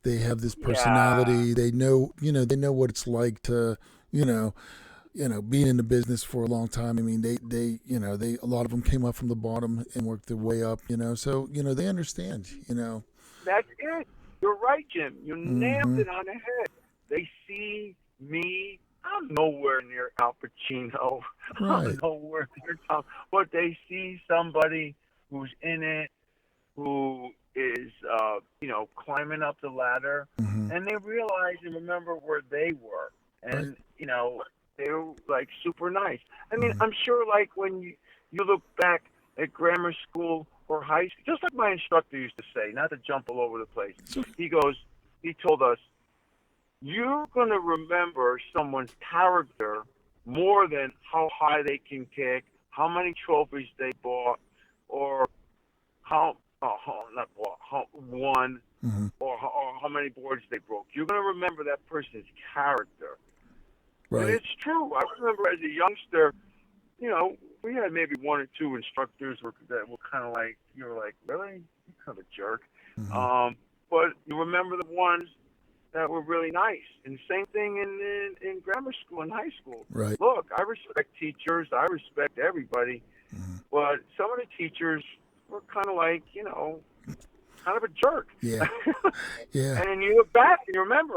They have this personality. They know what it's like to, being in the business for a long time. I mean, they a lot of them came up from the bottom and worked their way up, so, they understand, That's it. You're right, Jim. You nailed it on the head. They see me. I'm nowhere near Al Pacino. Right. I'm nowhere near Tom. But they see somebody who's in it, who is, climbing up the ladder, and they realize and remember where they were. And, they were, like, super nice. I mean, I'm sure, like, when you look back at grammar school or high school, just like my instructor used to say, not to jump all over the place, he told us, you're going to remember someone's character more than how high they can kick, how many trophies they bought, or won, or how many boards they broke. You're going to remember that person's character. Right. And it's true. I remember as a youngster, we had maybe one or two instructors that were kind of like, you were like, really? You're kind of a jerk. But you remember the ones that were really nice. And the same thing in grammar school and high school. Right. Look, I respect teachers. I respect everybody. But some of the teachers were kind of like, kind of a jerk. Yeah. Yeah. And then you look back and you remember.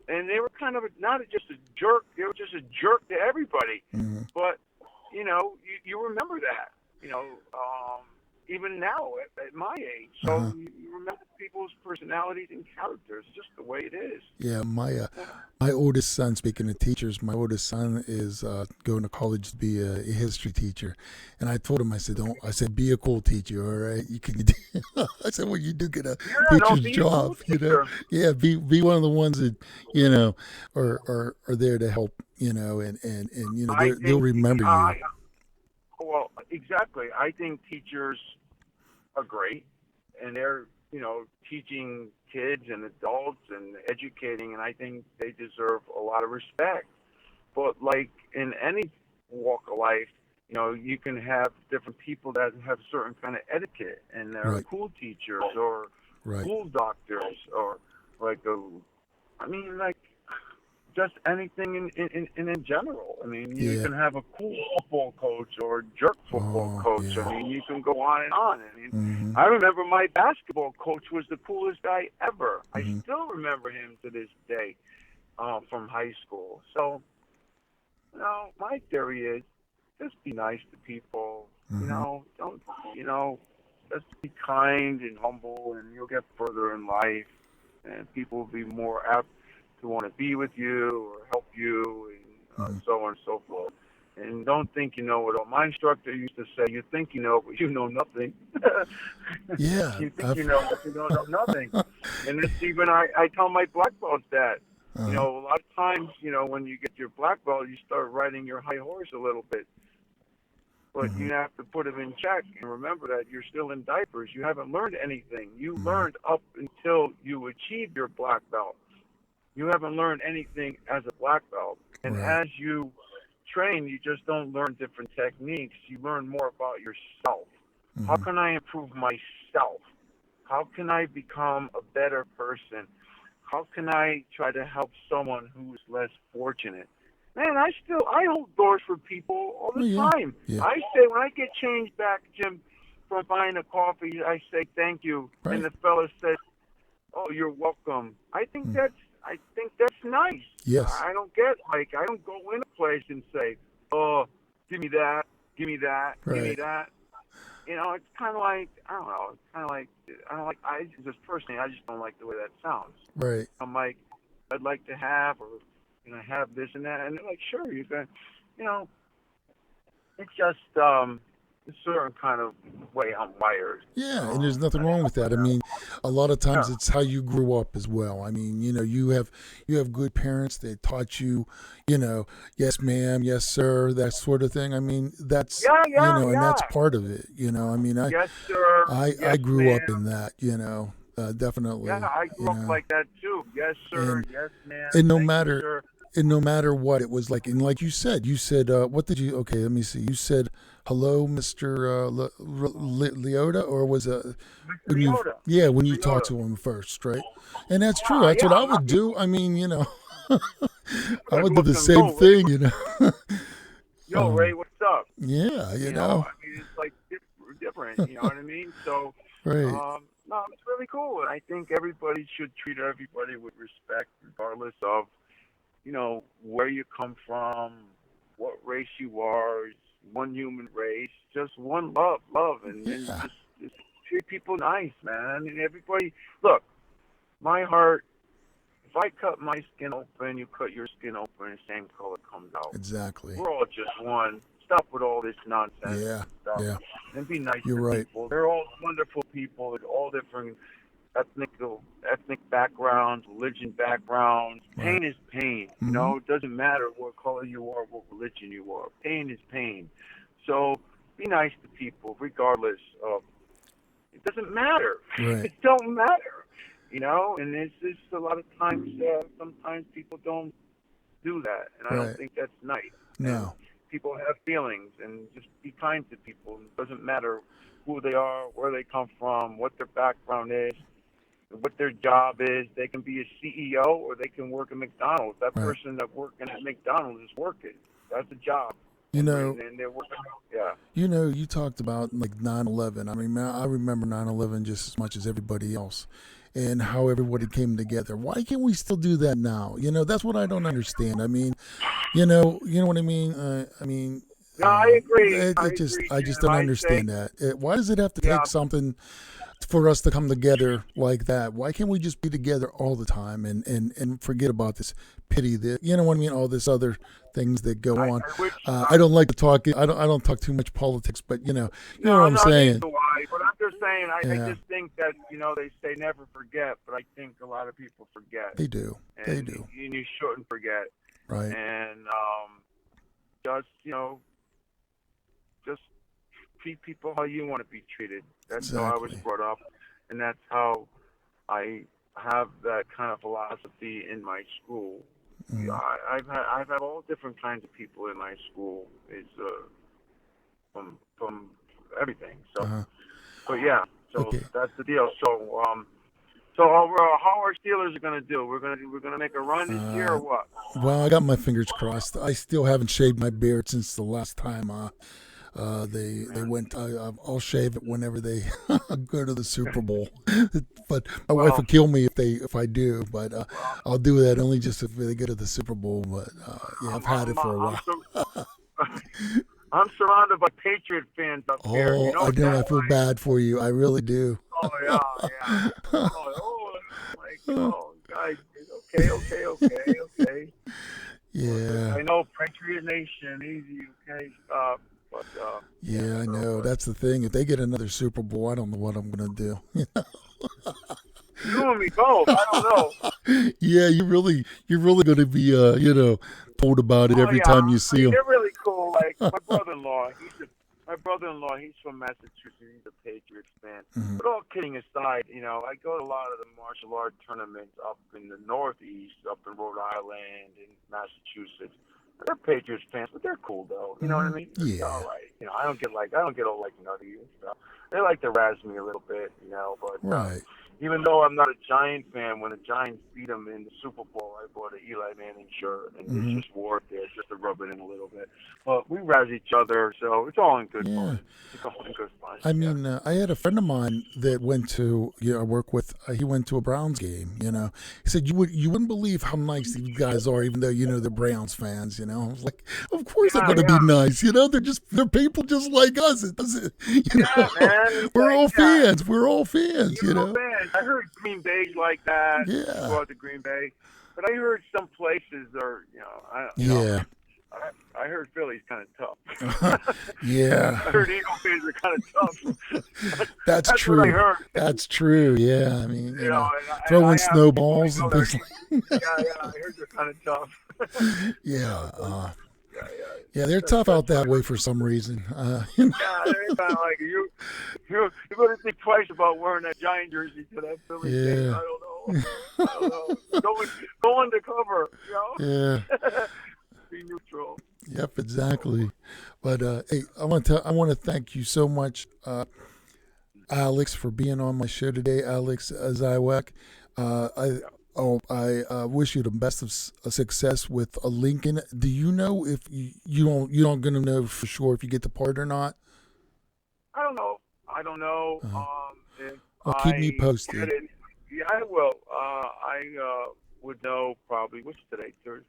And they were kind of not just a jerk. They were just a jerk to everybody. But, you remember that. even now at my age. So Uh-huh. you remember people's personalities and characters, just the way it is. Yeah, my oldest son. Speaking of teachers, my oldest son is going to college to be a history teacher, and I told him, I said, don't. I said, be a cool teacher, all right? You can. I said, when you do get a Yeah, no, teacher's be a cool job, teacher. yeah, be one of the ones that are there to help, and I they'll think, remember you. well, exactly. I think teachers are great, and they're teaching kids and adults and educating, and I think they deserve a lot of respect. But like in any walk of life, you can have different people that have certain kind of etiquette, and they're Right, cool teachers or right, cool doctors or like I mean, like just anything in general. I mean, you yeah. can have a cool football coach or jerk football Oh, coach. I yeah. mean, you can go on and on. I mean, Mm-hmm. I remember my basketball coach was the coolest guy ever. I Mm-hmm. still remember him to this day from high school. So, my theory is just be nice to people. Mm-hmm. Don't, just be kind and humble, and you'll get further in life, and people will be more apt to want to be with you or help you, and Mm-hmm. so on and so forth. And don't think you know it all. My instructor used to say, "You think you know, but you know nothing." Yeah. You think you know, but you don't know nothing. And it's even I tell my black belts that. Uh-huh. A lot of times, when you get your black belt, you start riding your high horse a little bit. But Mm-hmm. you have to put them in check and remember that you're still in diapers. You haven't learned anything. You Mm-hmm. learned up until you achieve your black belt. You haven't learned anything as a black belt. And Right. as you train, you just don't learn different techniques. You learn more about yourself. How Mm-hmm. can I improve myself? How can I become a better person? How can I try to help someone who's less fortunate? Man, I hold doors for people all Oh, the yeah. time. Yeah. I say when I get change back, Jim, from buying a coffee, I say thank you, and Right. the fella says, "Oh, you're welcome." Mm. I think that's nice. Yes. I don't get I don't go in a place and say, "Oh, give me that, give me that, give me Right. that." It's kind of like I don't know. It's kind of like I don't like. I just personally, I just don't like the way that sounds. Right. I'm like, I'd like to have, or have this and that, and they're like, sure, you can. You know, it's just a certain kind of way I'm wired. Yeah, and there's I nothing don't wrong know with that. what I else. mean, a lot of times Yeah, it's how you grew up as well. I mean, you have good parents that taught you, yes ma'am, yes sir, that sort of thing. I mean, that's yeah, yeah, and yeah. that's part of it. I mean, Yes, sir. I Yes, grew up ma'am. in that, Yeah, definitely, I grew up like that too. Yes, sir. and Yes, ma'am. and no Thank you, matter sir. and no matter what it was like, and like you said, what did you? Okay, let me see. You said hello, Mister Leota, or was it Mr. when you? Leota. Yeah, when Mr. you talk Leota. to him first, right? And that's true. Yeah, That's what yeah. I I'm not would gonna do. I mean, I like would do look the at him. same Yo, Ray. thing, Yo, Ray. um, What's up? yeah, I mean, it's like different. You know what I mean? So, right, no, it's really cool, and I think everybody should treat everybody with respect, regardless of where you come from, what race you are. It's one human race, just one love, and yeah, just treat people nice, man. And everybody, look, my heart. If I cut my skin open, you cut your skin open, the same color comes out. exactly. We're all just one. Stop with all this nonsense Yeah, and stuff, yeah, and be nice you're to right. people. They're all wonderful people. They're all different ethnic ethnic backgrounds, religion backgrounds. Right. Pain is pain. Mm-hmm. It doesn't matter what color you are, what religion you are. Pain is pain. So be nice to people, regardless of. It doesn't matter. Right. It don't matter. And it's just a lot of times. Sometimes people don't do that, and I don't Right. think that's nice. And No. people have feelings, and just be kind to people. It doesn't matter who they are, where they come from, what their background is, what their job is. They can be a CEO or they can work at McDonald's. That Right. person that working at McDonald's is working. That's a job, You know, and they're working. Yeah. you talked about like 9/11. I mean, I remember 9/11 just as much as everybody else, and how everybody came together. Why can't we still do that now? That's what I don't understand. I mean, you know what I mean. I mean, No, I agree. I just Jim. don't I understand think, that. Why does it have to yeah, take something for us to come together like that? Why can't we just be together all the time and forget about this pity that, you know what I mean? All this other things that go on. I wish. I don't like to talk. I don't talk too much politics, but you know what No, I'm no, neither saying? do I. But I'm just saying, I Yeah, just think that, they say never forget, but I think a lot of people forget. they do. They And do. you shouldn't forget. Right. And just, just treat people how you want to be treated. That's how I was Exactly. brought up. And that's how I have that kind of philosophy in my school. Yeah, Mm. I've had all different kinds of people in my school. It's from everything. So, Uh-huh. but yeah, so Okay. that's the deal. So how our Steelers are gonna do? We're gonna make a run this year or Uh, what? well, I got my fingers crossed. I still haven't shaved my beard since the last time they Man. went. I'll shave it whenever they go to the Super Bowl. But my wife Well, will kill me if I do. But well, I'll do that only just if they go to the Super Bowl. But yeah, I've had it for a I'm while. so I'm surrounded by Patriot fans up here. You Oh, know I what know. that's I feel like? bad for you. I really do. Oh yeah, yeah. Like, oh, guys, okay. Yeah. I know Patriot Nation, easy, okay. But yeah. Yeah, I So, know. but That's the thing. If they get another Super Bowl, I don't know what I'm gonna do. you and me both. I don't know. Yeah, you're really gonna be told about it Oh every yeah, time you I see mean them. they're really cool. Like my brother-in-law. He's from Massachusetts. He's a Patriots fan. Hmm. But all kidding aside, I go to a lot of the martial art tournaments up in the Northeast, up in Rhode Island and Massachusetts. They're Patriots fans, but they're cool though. You know what I Hmm. mean? They're Yeah. all right. I don't get all like nutty and stuff. They like to razz me a little bit, but Right. even though I'm not a Giant fan, when the Giants beat them in the Super Bowl, I bought an Eli Manning shirt and it's Hmm. just wore it there just to rub it in a little bit. But we razz each other, so it's all in good Yeah. fun. It's all in good fun. I Yeah. mean, I had a friend of mine that went to, I work with. He went to a Browns game. He said you wouldn't believe how nice these guys are, even though they're Browns fans. I was like, of course they're Yeah, gonna be yeah. nice. They're people just like us. It doesn't, Yeah, man. It's we're like, all yeah. fans. We're all fans. You're all fans. I heard Green Bay's like that. You Yeah. go out to Green Bay. But I heard some places are, Yeah. I heard Philly's kind of tough. Yeah. I heard Eagle fans are kind of tough. That's That's what I true. heard. That's true. Yeah. I mean, And I throwing have people that snowballs go and there. things like. Yeah, I heard they're kind of tough. Yeah. But, yeah, Yeah, they're That's tough out what I that way heard. for some reason. Yeah, they're kind of like you better think twice about wearing that Giant jersey to that Philly game. Yeah. I don't know. Go undercover, Yeah. Be neutral. Yep. Exactly. But hey, I want to thank you so much, Alex, for being on my show today, Alex Ziwak. I Yeah. I wish you the best of success with a Lincoln. Do you know if you don't gonna know for sure if you get the part or not? I don't know. Uh, If well, keep me I posted. get it, yeah, I will. I would know probably. What's today? Thursday.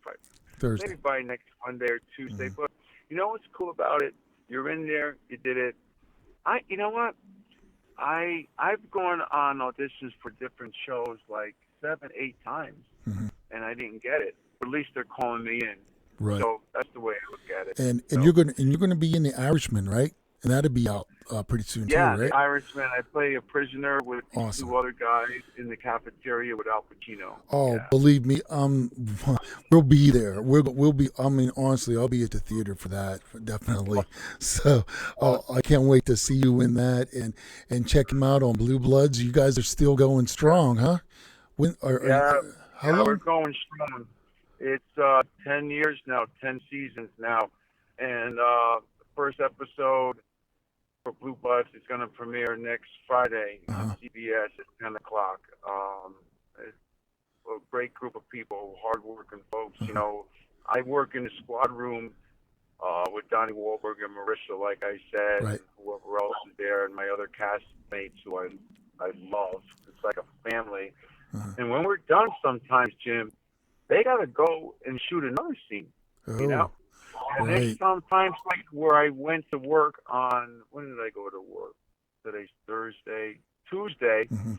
Thursday. Maybe by next Monday or Tuesday. Mhm. But you know what's cool about it? You're in there. You did it. You know what? I've gone on auditions for different shows like 7, 8 times, Hmm. and I didn't get it. At least they're calling me in. Right. So that's the way I look at it. And So you're gonna be in the Irishman, right? And that'll be out pretty soon too, yeah, right? The Irishman. I play a prisoner with these Awesome. 2 other guys in the cafeteria with Al Pacino. Oh, Yeah. believe me, we'll be there. We'll be. I mean, honestly, I'll be at the theater for that, definitely. So, I can't wait to see you in that and check him out on Blue Bloods. You guys are still going strong, huh? When Yeah, how yeah, we're long? going strong. It's 10 years now, 10 seasons now, and the first episode for Blue Bloods is going to premiere next Friday on Uh-huh. CBS at 10 o'clock. It's a great group of people, hardworking folks. I work in the squad room with Donnie Wahlberg and Marissa, like I said, Right. and whoever else is there, and my other castmates who I love. It's like a family. Uh-huh. And when we're done sometimes, Jim, they got to go and shoot another scene, you Oh, know? And there's Right. sometimes like where I went to work on, when did I go to work? Today's Thursday. Tuesday, Hmm.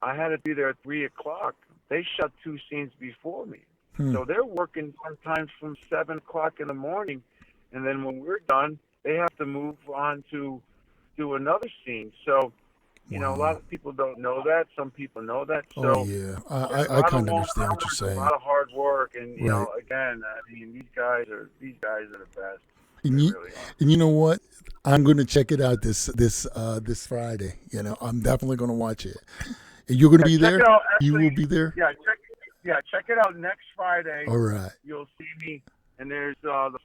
I had to be there at 3 o'clock. They shut two scenes before me. Hmm. So they're working sometimes from 7 o'clock in the morning. And then when we're done, they have to move on to do another scene. So, a lot Wow. of people don't know that. Some people know that. Oh So, yeah. yeah, a I lot of kind of long understand what you're hours, a saying. lot of hard work, and Right. again, I mean, these guys are the best. And They you really are. and you know what? I'm going to check it out this Friday. I'm definitely going to watch it. And you're going to Yeah, be check there? it out. You Actually, will be there? check it out next Friday. All right. You'll see me, and there's the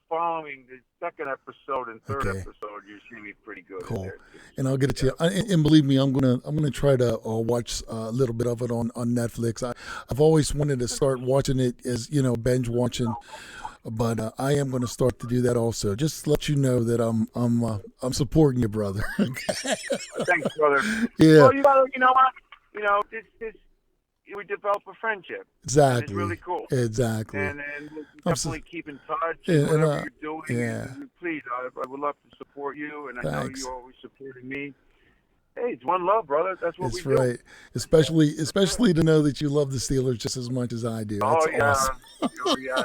second episode and third Okay. episode. You see me pretty good in Cool. there too. And So I'll get it to you. And believe me, I'm gonna try to watch a little bit of it on Netflix. I've always wanted to start watching it as binge watching, but I am going to start to do that also. Just to let you know that I'm supporting you, brother. thanks, brother. Yeah, Well, you know what? This we develop a friendship, and it's exactly, really cool. exactly. And we'll I'm so, definitely keep in touch and and whatever you're doing. yeah, And please, I would love to support you, and I know thanks. you're always supporting me. Hey, it's one love, brother. That's what we It's do. right, especially to know that you love the Steelers just as much as I do. That's Oh yeah, awesome. oh yeah,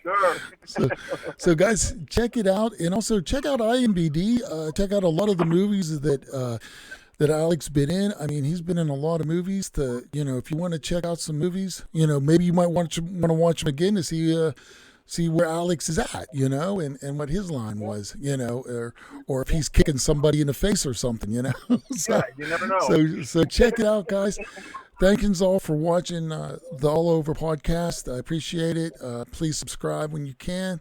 sure. So, so guys, check it out, and also check out IMBD. Check out a lot of the movies that Alex been in. I mean, he's been in a lot of movies. If you want to check out some movies, maybe you might want to watch them again to see where Alex is at, and what his line was, or if he's kicking somebody in the face or something, Yeah, so, you never know. so check it out, guys. Thank you all for watching the All Over Podcast. I appreciate it. Please subscribe when you can.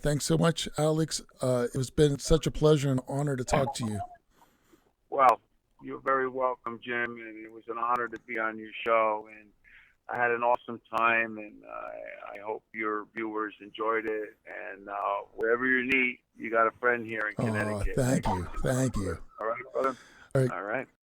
Thanks so much, Alex. It's been such a pleasure and honor to talk to you. Well, you're very welcome, Jim, and it was an honor to be on your show. And I had an awesome time, and I hope your viewers enjoyed it. And wherever you need, you got a friend here in Oh, Connecticut. thank you. Thank you. All right, brother. All right. All right.